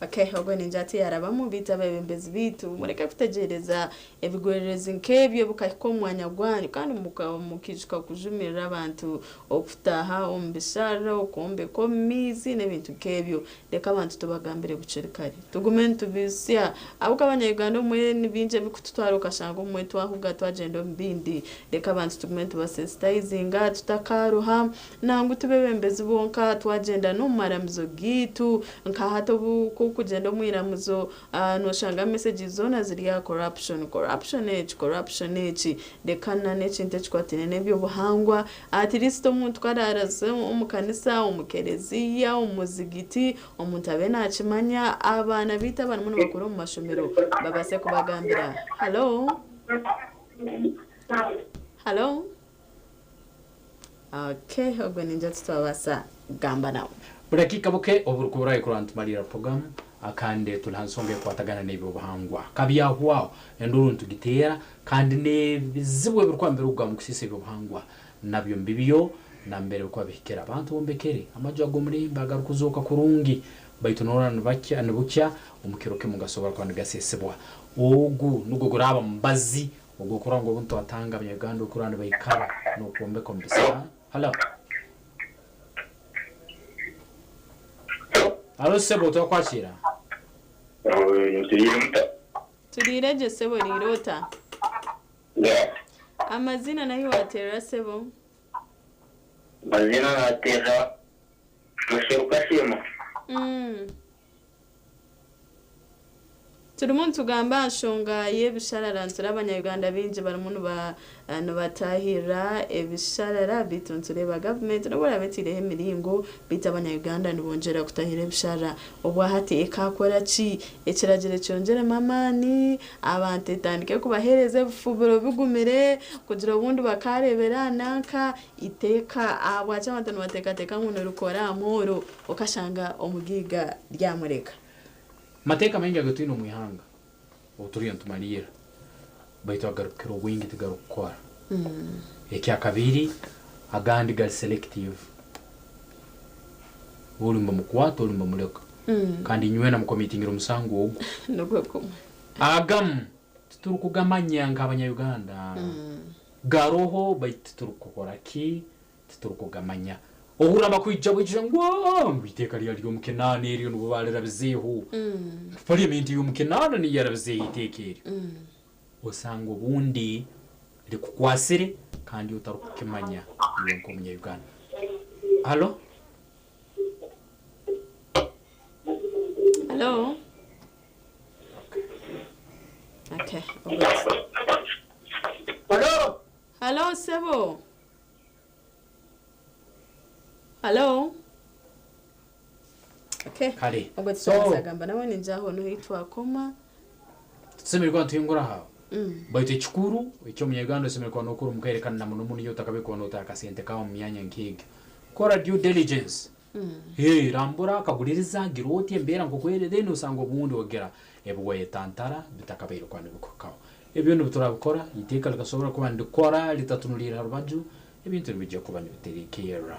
Okay, hogo ninjati yarabamu bita bebembezi bitu mureka kutegereza ebigwererezi nkebyo bukako mwanya gwanyu kandi mukijika kujumirira abantu okutaha ombishara okombe komizi nebintu kebyo leka abantu tubagambire bucerikari tugume ntubisya abuka abanyayuganda mwe nibinje bikututwara ukashanga mwe twahuga twagenda mbindi leka abantu tugume tubasensitizinga tutakaruha nangu tubebembezi bonka twagenda no maramizo gitu nka hato kugenda mwiramuzo no shanga messages zona ziri ya corruption age dekana n'ekinte kikwatine nebyo buhangwa at least omuntu kararaze umukanisa umukereziya umuzigiti omuntu abena akimanya abana bita abantu muno bakuru mu mashomero babase kubagambira hello okay ogwe ninja tutwabasa gamba nawe Burakika buke oburukura ikurantu marira program akande tulansonge kwatagana nebyo bahangwa kabya hwao enduruntu gitera kandi nebizibwe birukwambira ugwa mukisise byo bahangwa nabyo mbibiyo na mbere kwa bikera abantu bombekere amajago muri mbaga kuzoka kurungi baitonora nbakya nbukya umukiroke mugasobora kwandi gasesebwa ogu nugo guraba mbazi ogu kurango buntu atanga abanyaganda kuranda bayikara no kombe kombisa hello Alo sebo twakwakira. Tulireje sebo lirota. Amazina nayo watera sebo. Mazina natera Masheruka Shima. Turumuntu tugamba nshonga yebisharara ntura abanyayuganda binje baramuntu no batahira ebisharara bituntureba government no barabetire emiringo bita abanyayuganda nibongera kutahira ebishara obwa hati ekakora ki ekiragire cyongera mamani abantu etandike kubahereze bufuburo bigumire kugira ubundi bakarebera nanka iteka abwacha abantu bateka nkuno rukora amoro okashanga omugiga ryamureka Mateka mengi agatuino mwihanga. Oturi antumarira. Baito agarukiro wingi tigarukora. Eki akabiri agandi gal selective. Ulimba mukwata ulimba muleka. Kandi nywena mukomitingiro musango ogu. Nogweko. Agam turukugamanya nk'abanyayuganda. Garoho baito turukukoraki turukugamanya. Ohura bakwijja bwijja ngo iteka lya lyo mukenane eri no balera bizeho parliament yo mukenane ni yarabizeho itekeri osanga ubundi likukwasire kandi utarukukimanya yonko munyayuganda Hello Okay Hello sebo Hello. Okay. Kale. Ogwetsa gamba nawe ninjaho no hitwa koma. semere kwa tuyingura hawo baite chikuru icyo munyarwanda semere kwa nokuru mukerekana na muntu yo takabikwa no takasente kawo myanya nkige kora due diligence rambura kaguririza giroti embera ngo kwere then usanga ubundi wogera ebwe tantara bitakabiro kwa nibukakawo ebintu biturabikora iteka likasobora kuba ndikora litatunulira rubaju ebintu bijye kuba nibiterekera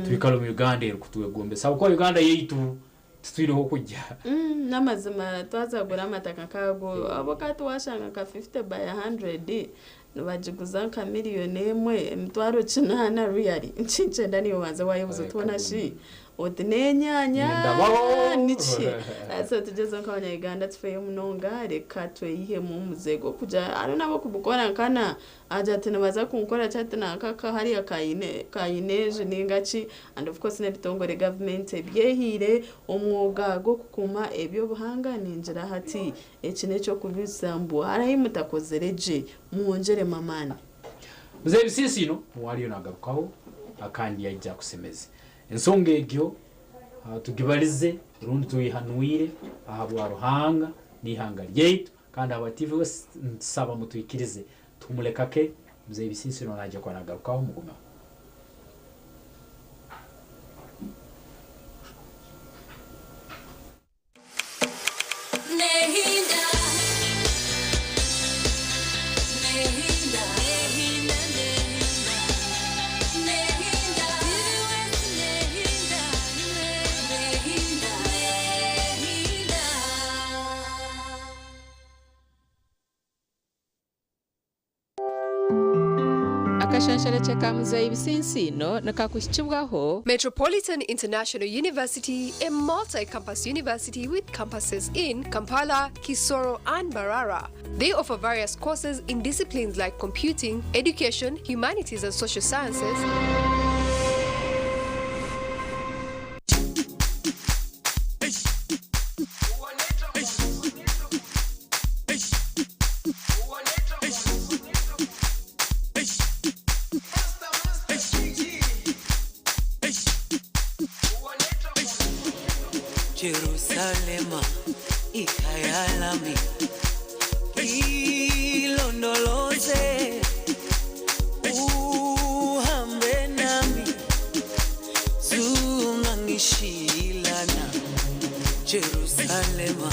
twikalo mu Uganda kutwegombe sawa ko Uganda yitu twiriho kujya namazima twazagura amataka kago abokati washanga ka 50 by 100 nubajiguza ka miliyoni emwe mtwaro kinana really nchinche ndani yobanza wayebuze tubona shi otinenyanya nichi so tugeze kwa Uganda tufeye munonga reka tweyihe mu muzego kuja ari nabo kubukora nkana aja tinabaza kunkora cyatina kaka hari akayineje ningachi and of course nebitongore government byehire umwuga go kukuma ebyo buhanga ninjira hati ekine cyo kubisambu harayi mutakozereje muongere mamani muze bisisi no wari nagarukaho akandi yajya kusemeze ensonga egyo tugibalize rundi tuyihanuire ahabwa ruhanga nihanga ryetu kandi abativu saba mutwikirize tumulekake muze bisisi no naje kwa nagarukaho muguma Metropolitan International University, a multi-campus university with campuses in Kampala, Kisoro, and Barara. They offer various courses in disciplines like computing, education, humanities, and social sciences. Jerusalema ikayalami ilondoloze uhambe nami zungangishilana Jerusalema